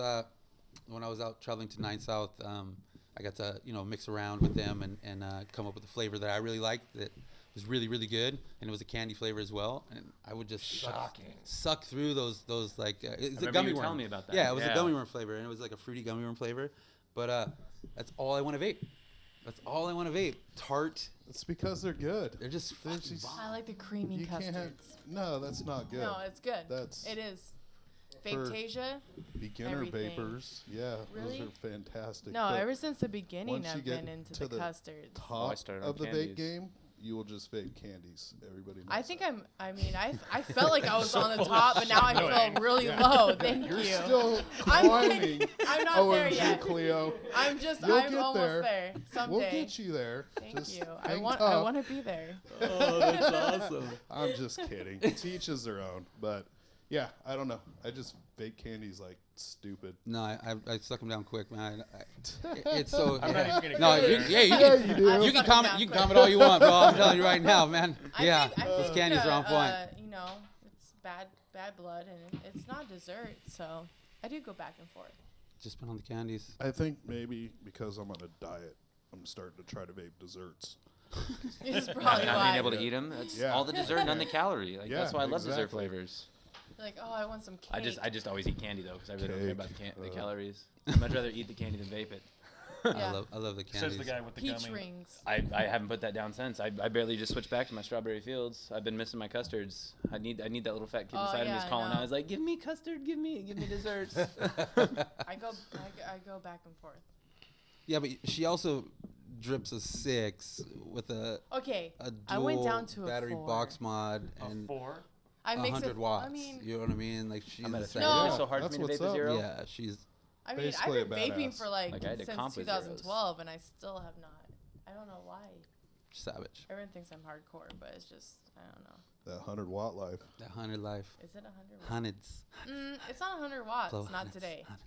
when I was out traveling to 9 South. I got to mix around with them and come up with a flavor that I really liked. That was really, really good, and it was a candy flavor as well. And I would just suck through those like it's a gummy you worm. Telling me about that. Yeah, it was a gummy worm flavor, and it was like a fruity gummy worm flavor. But that's all I want to vape. That's all I want to vape. Tart. It's because they're good. They're just I like the creamy custards. No, that's not good. No, it's good. It is. Vape-tasia. Beginner everything. vapors, yeah, Really? those are fantastic. No, But ever since the beginning, once you I've get been into to the custards. top I started on of the candies. vape game, you will just vape candies. Everybody knows I think that. I felt like I was on the top, but now I feel really low. Thank You're you. still I'm climbing. I'm not there OMG, yet. Cleo. I'm Get almost there. there. Someday. We'll get you there. Thank Just you. I hang want tough. to be there. Oh, that's awesome. I'm just kidding. To each his their own. But yeah, I don't know. I just vape candies like stupid. No, I suck them down quick, man. It's so. I'm not even gonna No, go you, there. yeah, you Yeah, can. you do. I'm You can sucking comment. down You can quick. comment all you want, bro. I'm telling you right now, man. I think Those candies are on point. It's bad blood, and it's not dessert, so I do go back and forth. Just been on the candies. I think maybe because I'm on a diet, I'm starting to try to vape desserts. It's Not probably being why. able to eat them. That's Yeah. all the dessert, none the calorie. Like Yeah, that's why I love dessert exactly. flavors. Like, oh, I want some cake. I just always eat candy though because I really don't care Cake. about the calories. I'd much rather eat the candy than vape it. Yeah. I love the candies. Says the guy with the Peach gummy. rings. I haven't put that down since. I barely just switched back to my strawberry fields. I've been missing my custards. I need that little fat kid Oh, beside me yeah, who's I calling know. out. I was like, give me custard, give me desserts. I go back and forth. Yeah, but she also drips a 6 with a Okay, dual I went down to a battery 4. box mod A and 4. I mix 100 it. watts. I mean, You know what I mean? Like she's I'm at a the thing. No. It's so hard That's for me to what's vape a up. zero. Yeah, she's. I've been Basically a vaping badass. for like Like, I had to since comp with zeros. 2012, and I still have not. I don't know why. Savage. Everyone thinks I'm hardcore, but it's just I don't know. That 100-watt life. That 100 life. Is it 100 watts? Hundreds. It's not 100 watts. Blow Not hundreds, today. hundreds.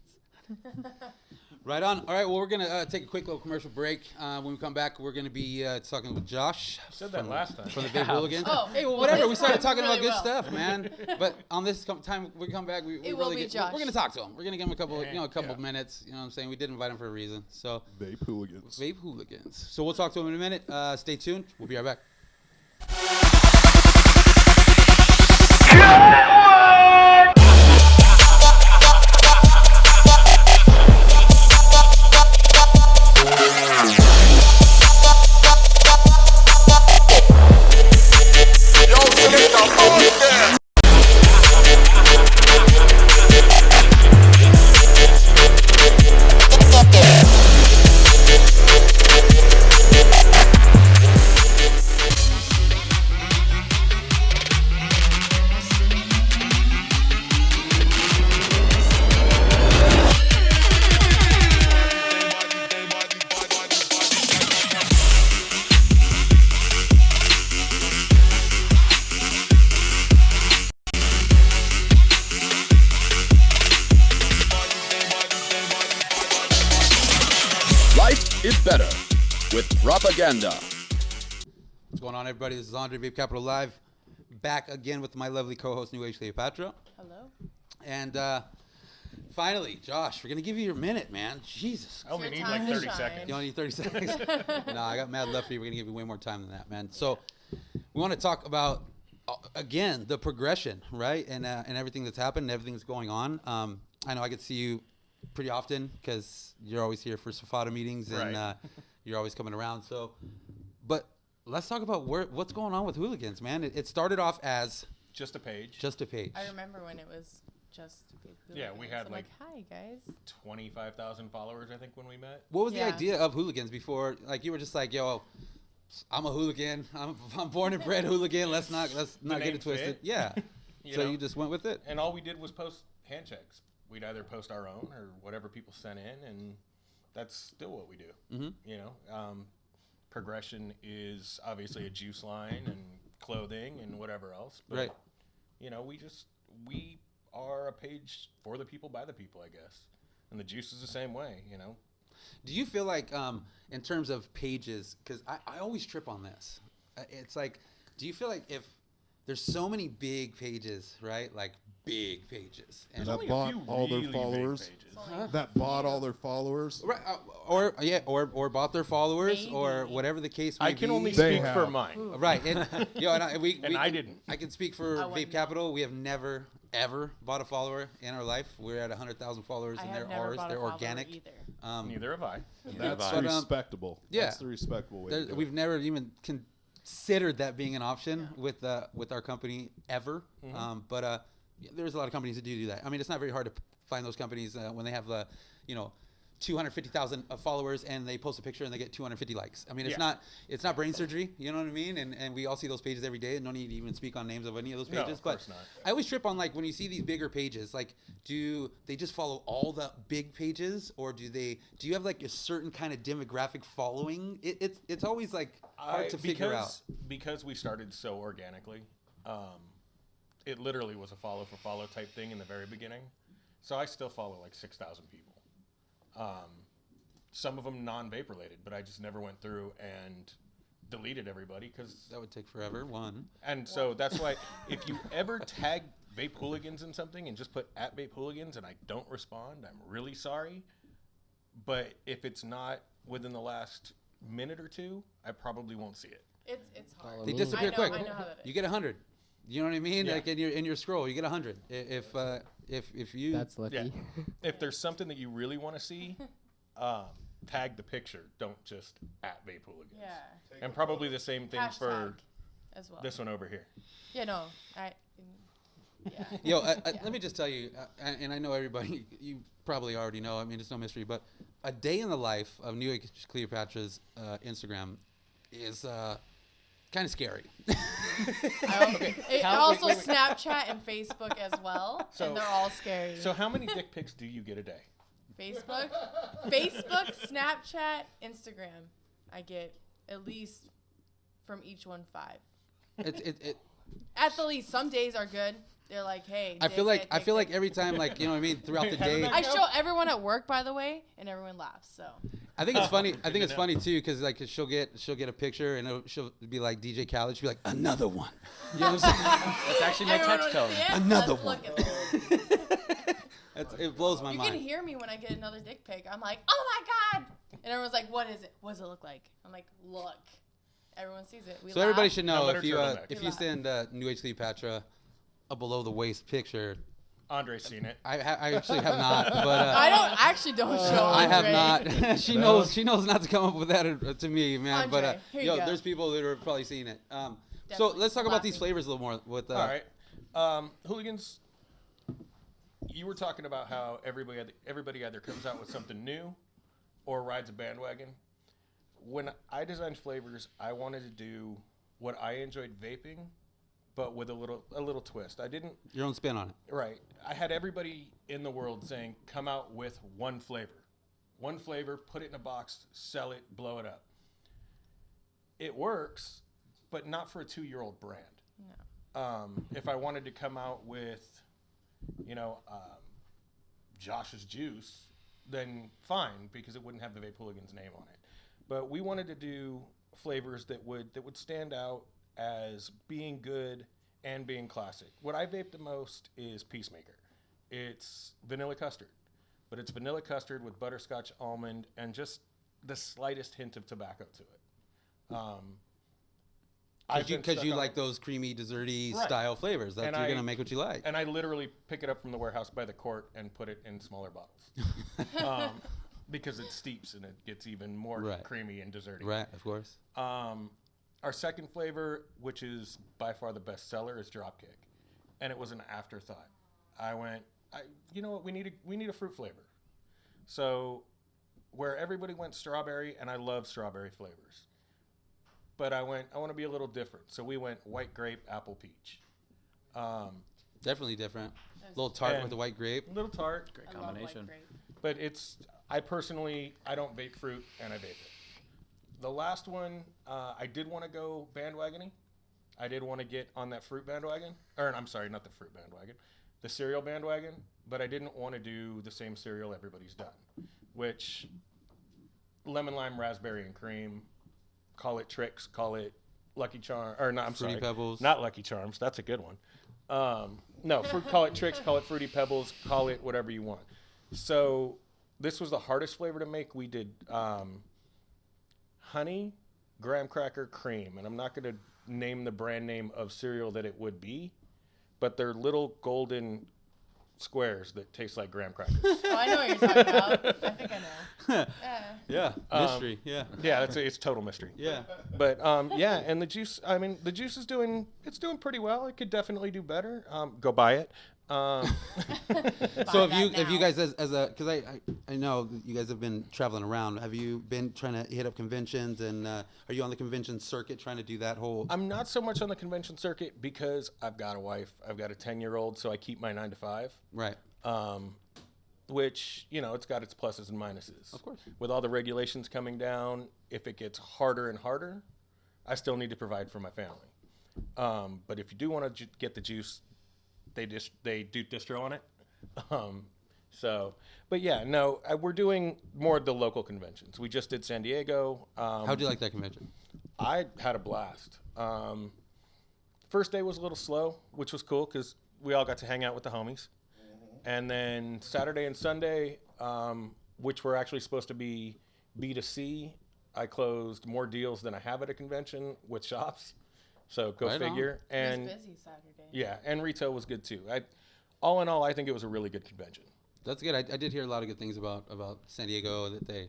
Right on. All right. Well, we're gonna take a quick little commercial break. When we come back, we're gonna be talking with Josh. Said that last time. From the Vape Hooligans. Oh, hey, well, well, whatever. this We started time talking about really good well. stuff, man. But on this time we come back, we It will really be get, Josh. we're gonna talk to him. We're gonna give him a couple Yeah. minutes. You know what I'm saying? We did invite him for a reason. So Vape hooligans. Vape Hooligans. So we'll talk to him in a minute. Stay tuned. We'll be right back. Life is better with propaganda. What's going on, everybody? This is Andre Vape Capital Live, back again with my lovely co-host New Age Cleopatra. Hello. And finally, Josh, we're gonna give you your minute, man. Jesus. I only Your need time like to 30 shine. seconds. You only need 30 seconds. No, I got mad love for you. We're going to give you way more time than that, man. So we want to talk about, again, the progression, right? And everything that's happened and everything that's going on. I know I get to see you pretty often because you're always here for Safada meetings and Right. you're always coming around. So, but let's talk about what's going on with Hooligans, man. It started off as Just a page. just a page. I remember when it was just. Yeah, we had, I'm like- hi guys. 25,000 followers, I think, when we met. What was the Yeah. idea of Hooligans before? Like, you were just like, yo, I'm a hooligan. I'm born and bred hooligan. Let's not get name it twisted. fit. Yeah. You So know? you just went with it. And all we did was post hand checks. We'd either post our own or whatever people sent in, and that's still what we do. Mm-hmm. You know, progression is obviously a juice line and clothing and whatever else. But, Right. you know, we are a page for the people by the people, I guess. And the juice is the same way, you know. Do you feel like, in terms of pages, because I always trip on this. It's like, do you feel like if there's so many big pages, right? Like big pages, and That only a bought few all their really big followers. pages. That bought all their followers. right, or bought their followers, or Maybe. whatever the case may I be. can only They speak for have. mine. Right, and And I didn't. I can speak for I wouldn't Vape know. Capital. We have never ever bought a follower in our life. We're at 100,000 followers, I and have they're never ours. bought a They're follower organic. either. Neither have I. And that's But, respectable. yeah. That's the respectable way to do it. We've never even considered that being an option with our company ever. But yeah, there's a lot of companies that do that. I mean, it's not very hard to find those companies when they have 250,000 followers and they post a picture and they get 250 likes. I mean, it's not brain surgery. You know what I mean? And we all see those pages every day, and no need to even speak on names of any of those No, pages. of But course not. I always trip on, like, when you see these bigger pages, like, do they just follow all the big pages, or do you have like a certain kind of demographic following? It's always like hard to figure out. Because we started so organically, it literally was a follow for follow type thing in the very beginning. So I still follow like 6,000 people. Some of them non-vape related, but I just never went through and deleted everybody because. That would take forever. And so that's why if you ever tag Vape Hooligans in something and just put at Vape Hooligans and I don't respond, I'm really sorry. But if it's not within the last minute or two, I probably won't see it. It's hard. Follow They me. disappear I quick. know how that is. You get 100. You know what I mean? Yeah. Like in your scroll, you get 100. If you That's lucky. Yeah. If there's something that you really want to see, tag the picture. Don't just at Vape Hooligans. Yeah. And probably the same thing for Hashtag as well. this one over here. Yeah, no. Yeah. Yo, let me just tell you, and I know everybody, you probably already know. I mean, it's no mystery, but a day in the life of New Age Cleopatra's Instagram is kind of scary. Also Snapchat and Facebook as well, So- and they're all scary. So how many dick pics do you get a day? Facebook, Snapchat, Instagram. I get at least from each one 5. At the least, some days are good. They're like, hey. I feel like every time, like, you know what I mean, throughout the day. I show everyone at work, by the way, and everyone laughs. So. I think it's funny. I think to it's know. funny too, because like she'll get a picture and she'll be like DJ Khaled. She'll be like, another one. You know what I'm saying? That's actually my Everyone touch wanna tone. see it? Another Let's one. look at it. It blows my You mind. can hear me when I get another dick pic. I'm like, oh my god! And everyone's like, what is it? What does it look like? I'm like, look. Everyone sees it. We So everybody laugh. should Now know let if her you turtle neck. if We you laugh. send New Age Cleopatra a below the waist picture, Andre's seen it. I actually have not, but I actually don't show. I have Andre. not. she knows not to come up with that to me, man. But Andre, here you yo, go. there's people that are probably seeing it. So Definitely let's talk about these laughing. flavors a little more. With All right. Hooligans, you were talking about how everybody either comes out with something new or rides a bandwagon. When I designed flavors, I wanted to do what I enjoyed vaping, but with a little twist. I didn't. your own spin on it. Right. I had everybody in the world saying, come out with one flavor. One flavor, put it in a box, sell it, blow it up. It works, but not for a 2-year-old brand. No. If I wanted to come out with, Josh's Juice, then fine, because it wouldn't have the Vape Hooligans name on it. But we wanted to do flavors that would stand out as being good and being classic. What I vape the most is Peacemaker. It's vanilla custard, but it's vanilla custard with butterscotch almond and just the slightest hint of tobacco to it. Because you like those creamy, desserty Right. style flavors. That And you're I- gonna make what you like. And I literally pick it up from the warehouse by the quart and put it in smaller bottles. Because it steeps and it gets even more Right. creamy and desserty. Right, of course. Our second flavor, which is by far the best seller, is Dropkick. And it was an afterthought. I went, you know what, we need a fruit flavor. So where everybody went strawberry, and I love strawberry flavors. But I want to be a little different. So we went white grape, apple peach. Definitely different. A little tart And- with the white grape. Little tart. Great I love white combination. grape. But I don't vape fruit, and I vape it. The last one, I did want to go bandwagon-y. I did want to get on that fruit bandwagon. Or, I'm sorry, not the fruit bandwagon. the cereal bandwagon, but I didn't want to do the same cereal everybody's done, which lemon lime raspberry and cream, call it Trix, call it Lucky Charm, or not, I'm Fruity sorry, Pebbles. not Lucky Charms, that's a good one. No, call it Trix, call it Fruity Pebbles, call it whatever you want. So this was the hardest flavor to make. We did honey, graham cracker, cream, and I'm not going to name the brand name of cereal that it would be, but they're little golden squares that taste like graham crackers. Oh, I know what you're talking about. I think I know. Yeah. Yeah, mystery. Yeah. Yeah, it's total mystery. Yeah. But yeah, and the juice. I mean, the juice is doing pretty well. It could definitely do better. Go buy it. So if you guys as a, because I know that you guys have been traveling around. Have you been trying to hit up conventions, and are you on the convention circuit trying to do that whole? I'm not so much on the convention circuit because I've got a wife. I've got a 10-year-old, so I keep my 9 to 5. Right. Which, it's got its pluses and minuses. Of course. With all the regulations coming down, if it gets harder and harder, I still need to provide for my family. But if you do want to get the juice, they do distro on it. But yeah, no, we're doing more of the local conventions. We just did San Diego. How'd you like that convention? I had a blast. First day was a little slow, which was cool because we all got to hang out with the homies. And then Saturday and Sunday, which were actually supposed to be B2C, I closed more deals than I have at a convention with shops. So go figure. And it was busy Saturday. Yeah, and retail was good too. All in all, I think it was a really good convention. That's good. I did hear a lot of good things about San Diego. That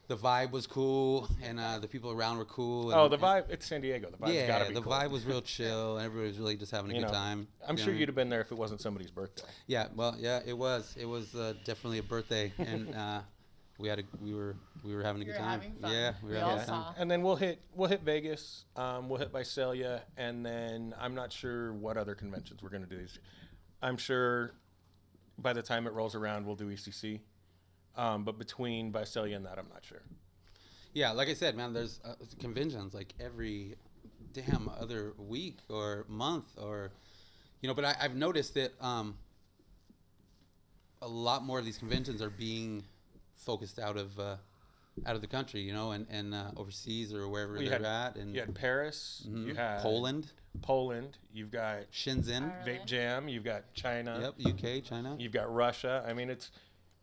the vibe was cool, and the people around were cool. And, the vibe. It's San Diego. The vibe's gotta be the cool. vibe was real chill, and everybody was really just having a good time. I'm sure you'd have been there if it wasn't somebody's birthday. Yeah, well, yeah, it was. It was definitely a birthday, and we were having a good time. Having fun. Yeah, we were We having all a good time. saw. And then we'll hit Vegas. We'll hit Visalia, and then I'm not sure what other conventions we're gonna do. I'm sure by the time it rolls around, we'll do ECC. But between Visalia and that, I'm not sure. Yeah, like I said, man, there's conventions like every damn other week or month, or but I've noticed that a lot more of these conventions are being focused out of the country, and overseas or wherever they're at. And you had Paris, you had Poland, you've got Shenzhen, Vape Jam, you've got China, yep, UK, China. you've got Russia. I mean, it's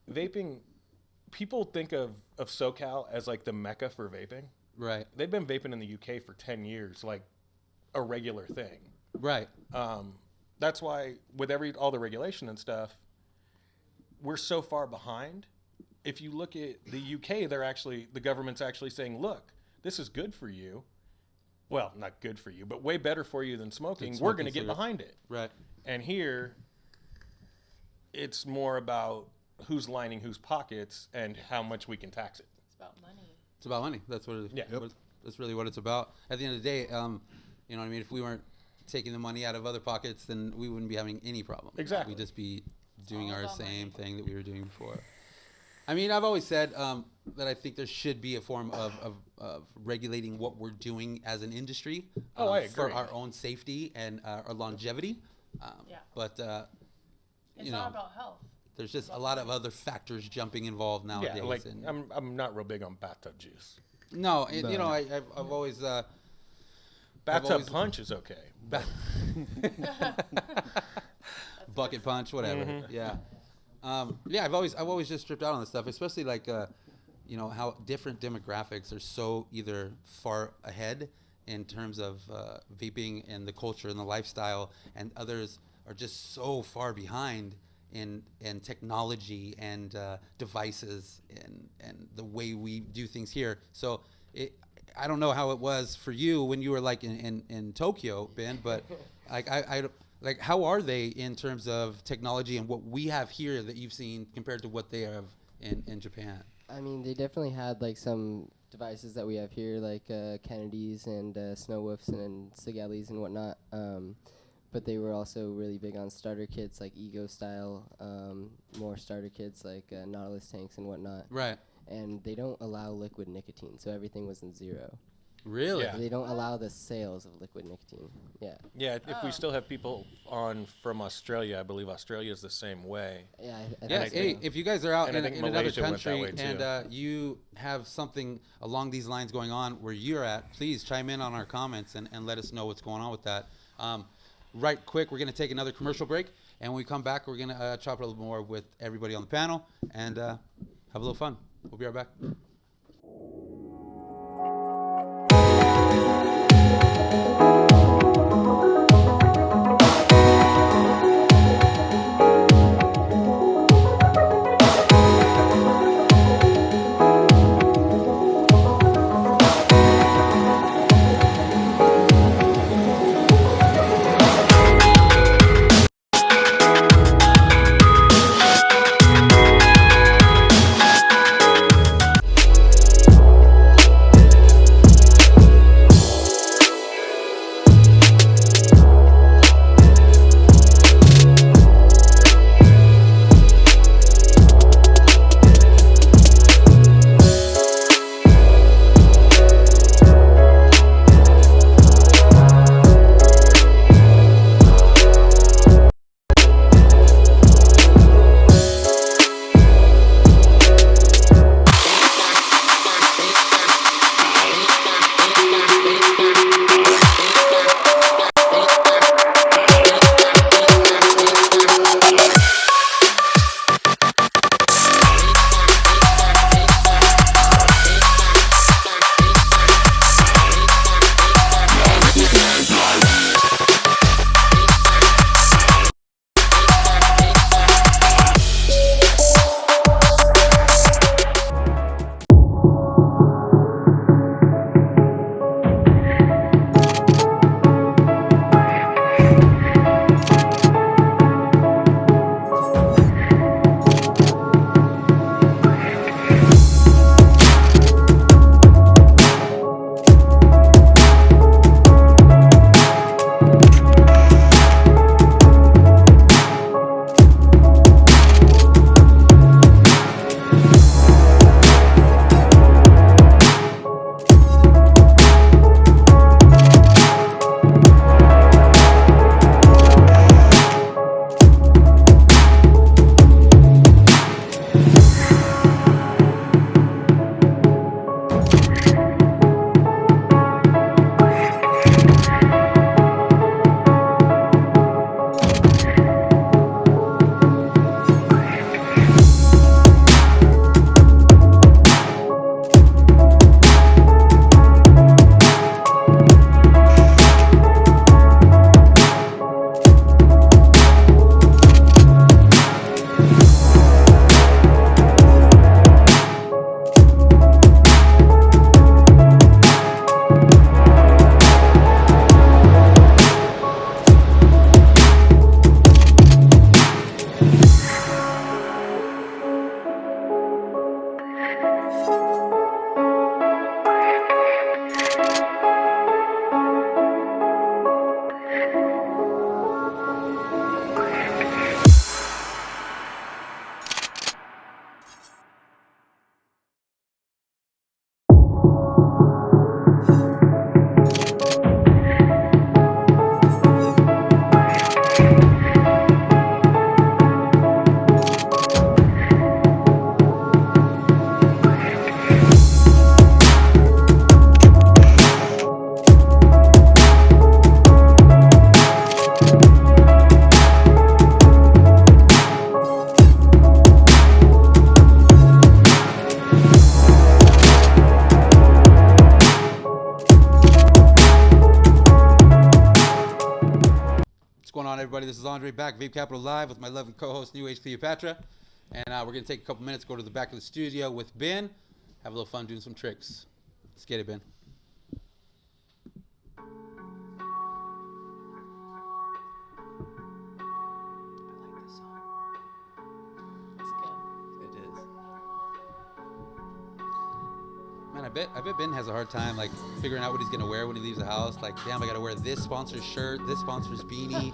vaping. People think of SoCal as like the mecca for vaping. Right. They've been vaping in the UK for 10 years, like a regular thing. Right. That's why with all the regulation and stuff, we're so far behind. If you look at the UK, the government's actually saying, look, this is good for you. Well, not good for you, but way better for you than smoking. We're going to get behind it. Right. And here, it's more about who's lining whose pockets and how much we can tax it. It's about money. It's about money. That's what it is. Yeah. Yep. That's really what it's about. At the end of the day, you know what I mean? If we weren't taking the money out of other pockets, then we wouldn't be having any problem. Exactly. We'd just be doing all our about same money. thing that we were doing before. I mean, I've always said that I think there should be a form of regulating what we're doing as an industry I for agree. our own safety and our longevity. Yeah. But, It's not about health. there's just a lot of other factors jumping involved nowadays. Yeah, like and I'm not real big on bathtub juice. no, I've always Bathtub always- punch is okay. bucket punch, whatever. Mm-hmm. Yeah, I've always just stripped out on this stuff, especially like how different demographics are so either far ahead in terms of vaping and the culture and the lifestyle, and others are just so far behind in technology and devices and the way we do things here. So I don't know how it was for you when you were like in Tokyo, Ben, but like how are they in terms of technology and what we have here that you've seen compared to what they have in Japan? I mean, they definitely had like some devices that we have here, like Kennedys and Snow Wolves and Sigelis and whatnot. But they were also really big on starter kits, like Ego style, more starter kits like Nautilus tanks and whatnot. Right. And they don't allow liquid nicotine, so everything was in zero. Really? Yeah. They don't allow the sales of liquid nicotine. Yeah. Yeah, if we still have people on from Australia, I believe Australia is the same way. Yeah. Yeah, think hey, so. if you guys are out And I in think another Malaysia went that country way, too. and you have something along these lines going on where you're at, please chime in on our comments and let us know what's going on with that. Right quick, we're going to take another commercial break, and when we come back, we're going to chop it a little more with everybody on the panel and have a little fun. We'll be right back. Going on, everybody? This is Andre back, Vape Capital Live, with my lovely co-host, New Age Cleopatra, and we're gonna take a couple minutes, go to the back of the studio with Ben, have a little fun doing some tricks. Let's get it, Ben. bet Ben has a hard time like figuring out what he's gonna wear when he leaves the house. Like, damn, I gotta wear this sponsor's shirt, this sponsor's beanie.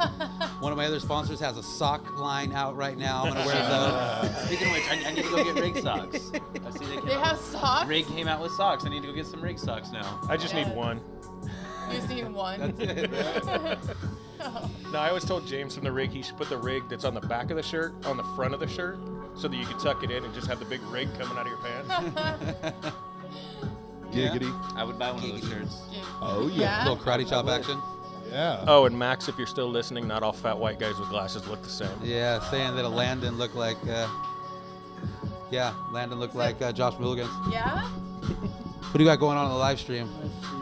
One of my other sponsors has a sock line out right now. I'm gonna wear those. Speaking of which, I need to go get rig socks. I see They have socks? Rig came out with socks. I need to go get some rig socks now. I just need Yeah. one. You seen one? That's it. No, I always told James from the rig he should put the rig that's on the back of the shirt on the front of the shirt so that you could tuck it in and just have the big rig coming out of your pants. Giggity. I would buy one of those shirts. Oh, yeah. Little karate chop action. Yeah. Oh, and Max, if you're still listening, not all fat white guys with glasses look the same. Yeah, saying that a Landon looked like. Landon looked like Josh from Hooligans. Yeah? What do you got going on the live stream? Let's see.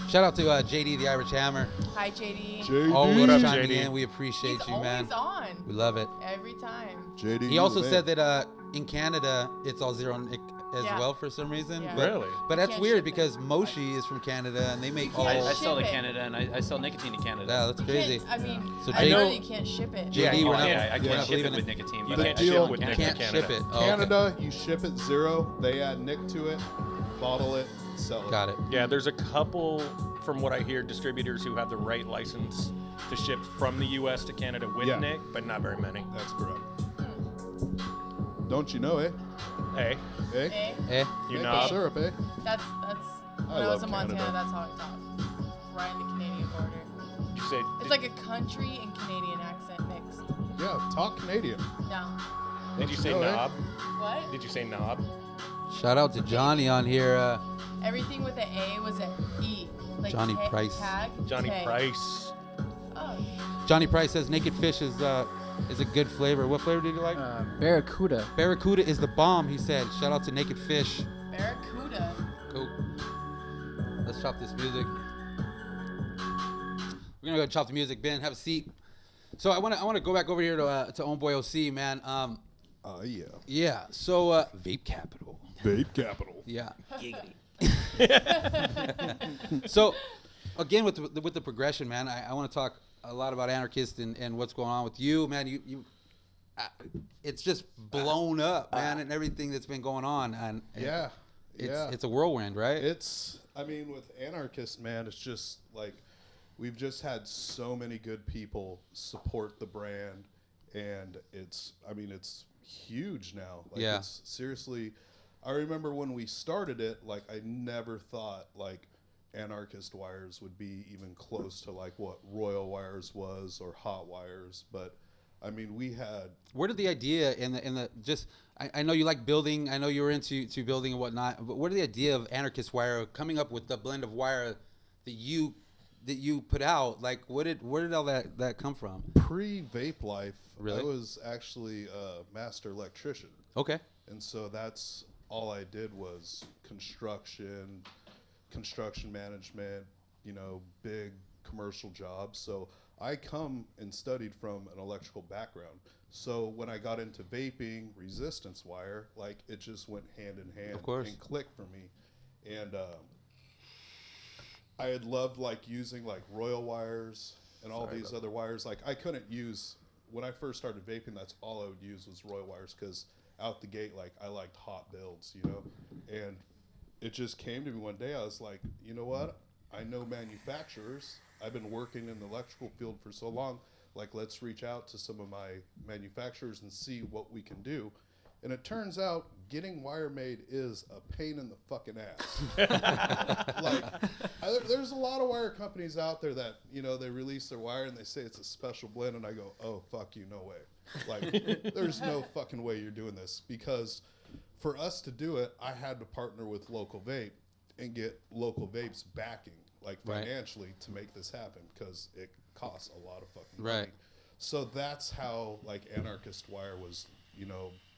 Shout out to JD the Irish Hammer. Hi, JD. JD. Always What up, chiming JD? in. We appreciate He's you, man. always on. We love it. Every time. JD. He also said that in Canada it's all zero Nick as Yeah. well for some reason. Yeah. But, Really? But that's Can't weird ship it. because Moshi is from Canada and they make all. can't I sell to ship it. Canada and I sell nicotine to Canada. Yeah, that's You crazy. can't, I mean, So I know JD you can't ship it. JD, we're not. I we're can't not ship it believing with nicotine, You but can't I ship ship with in You Canada. can't Canada. ship it. Oh, okay. Canada, you ship it zero. They add Nick to it, bottle it, sell it. Got it. Yeah, there's a couple, from what I hear, distributors who have the right license to ship from the U.S. to Canada with Yeah. Nick, but not very many. That's correct. Don't you know, eh? Hey, Eh? Eh? Eh? you Maple know. syrup, eh? That's when I I was love in Montana, Canada. that's how I talk. Right in the Canadian border. You said It's like a country and Canadian accent mixed. Yeah, talk Canadian. No. Did you say know, eh? knob? What? Did you say knob? Shout out to Johnny on here. Everything with an A was an E. Like Johnny Price. Tag, Johnny tag. Price. Oh. Johnny Price says naked fish is a good flavor. What flavor did you like? Barracuda. Barracuda is the bomb, he said. Shout out to Naked Fish. Barracuda. Cool. Let's chop this music. We're gonna go chop the music. Ben, have a seat. So I wanna go back over here to Ohmboyoc, man. Oh, yeah. Yeah. So Vape Capital. Vape capital. Yeah. So again with the progression, man, I want to talk a lot about Anarchist and what's going on with you, man. You it's just blown up, man, and everything that's been going on, and Yeah. it's a whirlwind, right? I mean, with Anarchist, man, it's just like we've just had so many good people support the brand, and it's huge now. Like, Yeah. it's seriously, I remember when we started it, like, I never thought, like, Anarchist wires would be even close to, like, what Royal Wires was or Hot Wires, but, I mean, we had... Where did the idea and the just I know you like building. I know you were into building and whatnot. But where did the idea of Anarchist wire coming up with the blend of wire that you put out? Like, where did all that come from? Pre-Vape life, Really? I was actually a master electrician. Okay. And so that's all I did was construction management, big commercial jobs. So I come and studied from an electrical background. So when I got into vaping, resistance wire, like it just went hand in hand Of course. and clicked for me. And I had loved like using like Royal wires and all these other wires. Like I couldn't use, when I first started vaping, that's all I would use was Royal wires because out the gate, like I liked hot builds, and it just came to me one day. I was like, you know what? I know manufacturers. I've been working in the electrical field for so long. Like, let's reach out to some of my manufacturers and see what we can do. And it turns out getting wire made is a pain in the fucking ass. There's a lot of wire companies out there that, they release their wire and they say it's a special blend. And I go, oh, fuck you, no way. Like, there's no fucking way you're doing this. Because for us to do it, I had to partner with Local Vape and get Local Vape's backing, like Right. financially, to make this happen because it costs a lot of fucking Right. money. So that's how like Anarchist Wire was,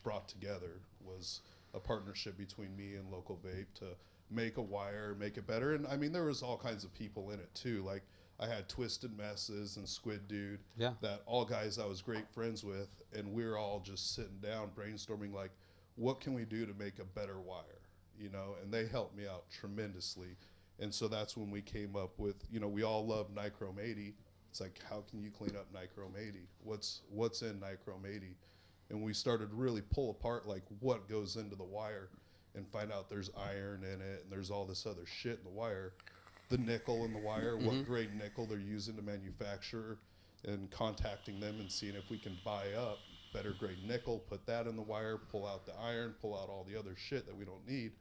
brought together, was a partnership between me and Local Vape to make a wire, make it better. And I mean, there was all kinds of people in it too. Like I had Twisted Messes and Squid Dude, Yeah. that all guys I was great friends with, and we were all just sitting down brainstorming like, what can we do to make a better wire, and they helped me out tremendously. And so that's when we came up with, we all love Nichrome 80. It's like, how can you clean up Nichrome 80? What's in Nichrome 80? and we started to really pull apart like what goes into the wire, and find out there's iron in it, and there's all this other shit in the wire, the nickel in the wire, what grade nickel they're using to manufacture, and contacting them and seeing if we can buy up better grade nickel, put that in the wire, pull out the iron, pull out all the other shit that we don't need.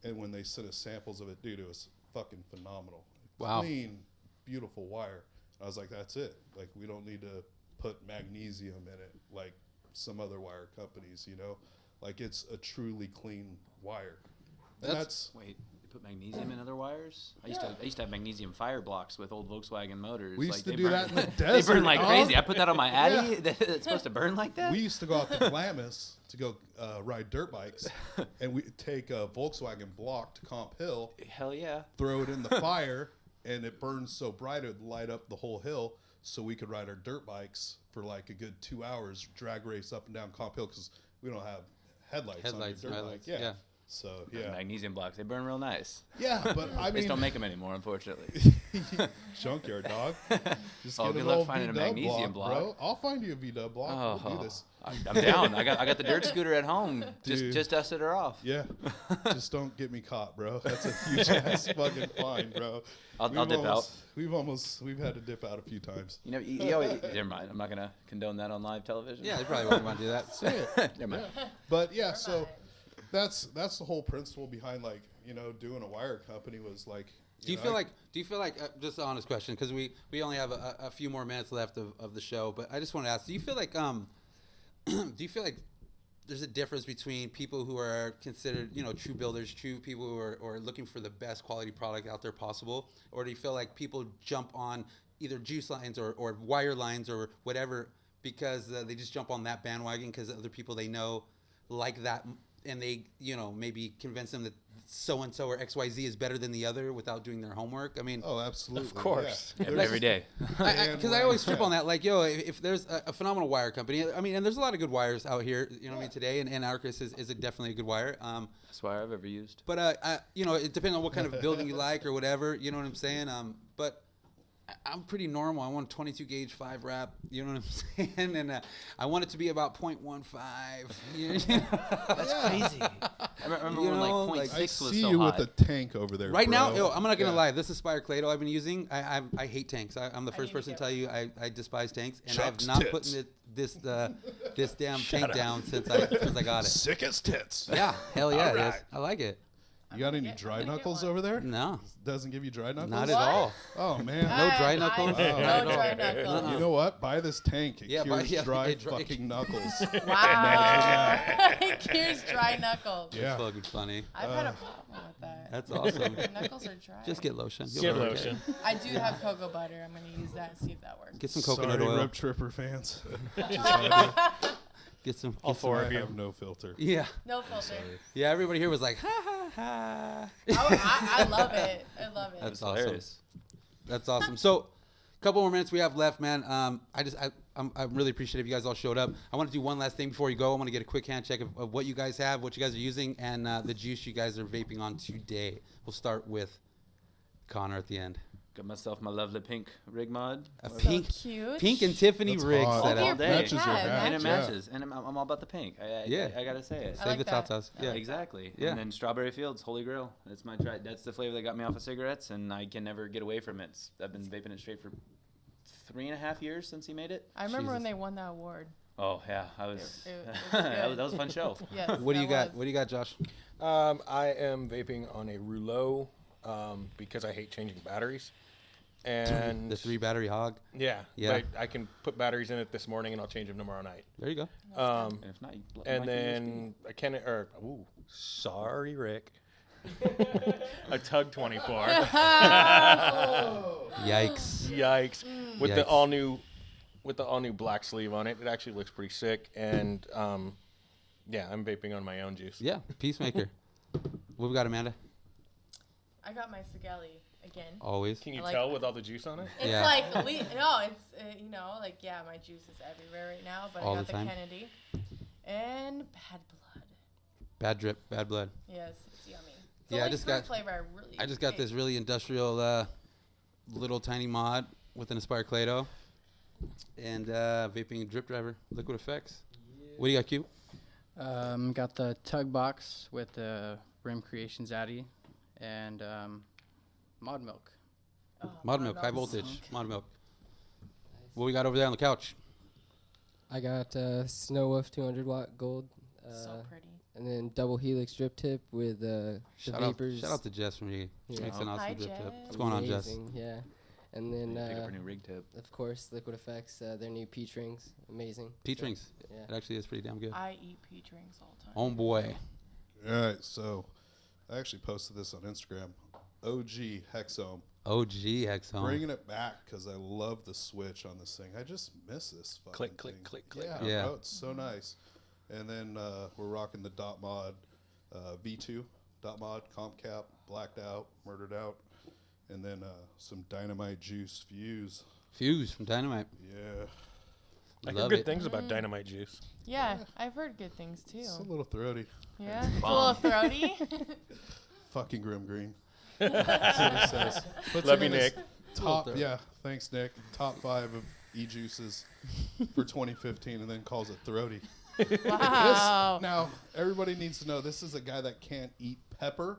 And when they sent us samples of it, dude, it was fucking phenomenal. Wow. Clean, beautiful wire. I was like, that's it. Like, we don't need to put magnesium in it like some other wire companies, you know? Like, it's a truly clean wire. And that's Wait, you put magnesium in other wires? I used to have magnesium fire blocks with old Volkswagen motors. we used to they do burn- that in the They desert. burn like dog. crazy. I put that on my Addy. It's supposed to burn like that? We used to go out to Glamis to go ride dirt bikes, and we take a Volkswagen block to Comp Hill, Hell yeah. throw it in the fire, and it burns so bright it would light up the whole hill, so we could ride our dirt bikes for like a good 2 hours, drag race up and down Comp Hill, because we don't have headlights on your dirt headlights, bike. yeah. So, Those yeah. magnesium blocks, they burn real nice. Yeah, but I They just don't mean, make them anymore, unfortunately. junkyard dog. Just Oh, get good an luck old finding a V-dub magnesium block. bro. I'll find you a V-dub block. We'll do this. I'm down. I got the dirt scooter at home. Dude. Just dusted her off. Yeah, just don't get me caught, bro. That's a huge ass fucking fine, bro. I'll dip out. We've had to dip out a few times. You know, never mind. I'm not gonna condone that on live television. Yeah, they probably wouldn't want to do that. Say it. Never mind. But yeah, so that's the whole principle behind, like, you know, doing a wire company was like. Do you feel like just an honest question, because we only have a few more minutes left of the show, but I just want to ask, do you feel like there's a difference between people who are considered, you know, true builders, true people who are looking for the best quality product out there possible, or do you feel like people jump on either juice lines or wire lines or whatever because they just jump on that bandwagon because other people they know like that, and they, you know, maybe convince them that so-and-so or XYZ is better than the other without doing their homework? I mean, Oh, absolutely. Of course. Yeah. Every day. because I always trip on that. Like, yo, if there's a phenomenal wire company, I mean, and there's a lot of good wires out here, you know what I mean, today, and Arcus is definitely a good wire. That's why I've ever used. But, you know, it depends on what kind of building you like or whatever, you know what I'm saying? But I'm pretty normal. I want a 22 gauge 5 wrap, you know what I'm saying? And I want it to be about 0.15. You know? That's crazy. I remember You when know, like like, 0.6 I was see so you hot. with a tank over there. Right now, bro. yo, I'm not gonna Yeah. lie. This Aspire Clado I've been using, I hate tanks. I'm the first need to person to get tell you I despise tanks, and Chuck's I've not tits. put this damn tank down since I got it. Sick as tits. Yeah, hell yeah, it is. Alright. I like it. You got any I'm dry gonna get knuckles one. over there? No, Doesn't give you dry knuckles? not at What? all. Oh, man. No dry knuckles? Oh. No No. dry knuckles. You know what? Buy this tank. It Yeah, cures dry it dry- fucking knuckles. Wow. It cures dry knuckles. Yeah. It's fucking funny. I've had a problem with that. That's awesome. My knuckles are dry. Just get lotion. You'll Get be okay. lotion. I do have cocoa butter. I'm gonna use that and see if that works. Get some coconut Sorry, oil. Rip Tripper fans. Get some. All get some- four I of you. have no filter. Yeah, No filter. yeah. Everybody here was like, ha ha ha. I love it. I love it. That's That's awesome. hilarious. That's awesome. So, a couple more minutes we have left, man. I'm really appreciative you guys all showed up. I want to do one last thing before you go. I want to get a quick hand check of what you guys have, what you guys are using, and the juice you guys are vaping on today. We'll start with Connor at the end. Got myself my lovely pink rig mod. A So pink cute. and Tiffany That's rig hot. set Look at up. your Day. Matches your hat. hat. And it Yeah. matches. And I'm all about the pink. Yeah. I gotta say it. I Save like the that. tatas. Yeah. Exactly. Yeah. And then Strawberry Fields, Holy Grail. That's my try. That's the flavor that got me off of cigarettes, and I can never get away from it. I've been vaping it straight for 3.5 years since he made it. I remember when Jesus. they won that award. Oh yeah, I was. It was that good. was a fun show. Yes. What do you that got? was. What do you got, Josh? I am vaping on a rouleau because I hate changing batteries. And The 3 battery hog. yeah, Yeah. but I can put batteries in it this morning and I'll change them tomorrow night. There you go. And if not, you And might then I can sorry, Rick. A Tug 24. Yikes. Yikes! With Yikes. the all new black sleeve on it, it actually looks pretty sick. And yeah, I'm vaping on my own juice. Yeah, peacemaker. What we got, Amanda? I got my Sigelli again. Always. Can you I like tell that. with all the juice on it? It's Yeah. like no, it's you know, like yeah, my juice is everywhere right now, but All I got the the time? Kennedy and bad blood. Bad drip, bad blood. Yes, it's yummy. It's Yeah, I only just fruit got- flavor. I just got this really industrial little tiny mod with an Aspire Clado and vaping drip driver, Liquid EFX. What do you got, Q? Got the tug box with the Rim Creations Addy and Mod Milk. Oh, Mod milk, high voltage. Mod milk. What we got over there on the couch? I got Snow Wolf 200 watt gold. So pretty. And then double helix drip tip with the vapors. Shout out to Jess from here. She Yeah. makes an Hi, awesome drip tip. Jess. What's going on, Jess? Amazing, yeah. And then, Pick up a new rig tip. of course, Liquid EFX, their new peach rings. Amazing. Peach rings. Yeah. It actually is pretty damn good. I eat peach rings all the time. Oh boy. All right, so I actually posted this on Instagram. OG Hexome. OG Hexome. Bringing it back because I love the switch on this thing. I just miss this fucking Click, click, thing. click, click. Yeah, Yeah. bro, it's so nice. And then we're rocking the dot mod V2 dot mod comp cap, blacked out, murdered out, and then some dynamite juice fuse. Fuse from Dynamite. Yeah, I hear Love good it. things about dynamite juice. Yeah, I've heard good things too. it's a little throaty. Yeah, it's a little throaty. Fucking Grim Green. That's what it says. Puts Love him you, in his Nick. Top, yeah, thanks, Nick. Top 5 of e-juices for 2015, and then calls it throaty. Wow. Now, everybody needs to know this is a guy that can't eat pepper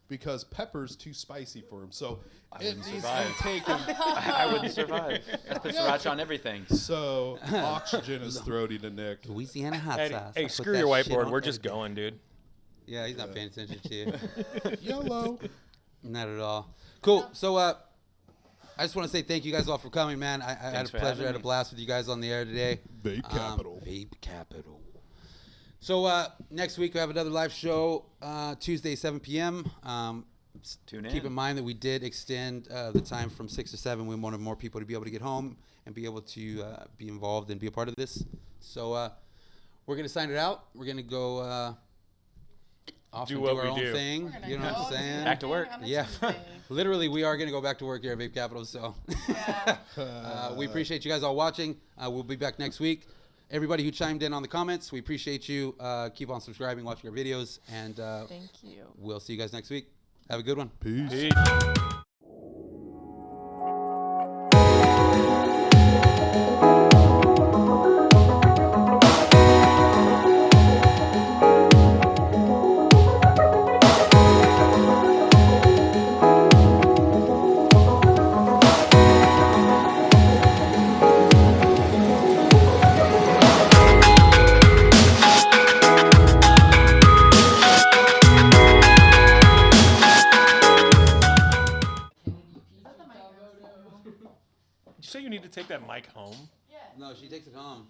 because pepper's too spicy for him. So it needs to be taken. I wouldn't survive. I put sriracha on everything. So oxygen is throaty to Nick. Louisiana hot Hey, sauce. I hey, put screw that your shit whiteboard. on We're just everything. going, dude. Yeah, he's not paying attention to you. YOLO. Not at all. Cool. So I just want to say thank you guys all for coming, man. I had a Thanks for pleasure, having had a me. blast with you guys on the air today. Vape Capital. Vape Capital. So next week we have another live show, Tuesday, 7 p.m. Tune in. Keep in mind that we did extend the time from 6 to 7. We wanted more people to be able to get home and be able to be involved and be a part of this. So we're going to sign it out. We're going to go off Do and what do our we own do. thing. We're gonna You know what go I'm do saying? Back to work. on a Yeah. Tuesday. Literally, we are going to go back to work here at Vape Capital. So Yeah. we appreciate you guys all watching. We'll be back next week. Everybody who chimed in on the comments, we appreciate you. Keep on subscribing, watching our videos, and Thank you. we'll see you guys next week. Have a good one. Peace. Peace. Did you say you need to take that mic home? No, she takes it home.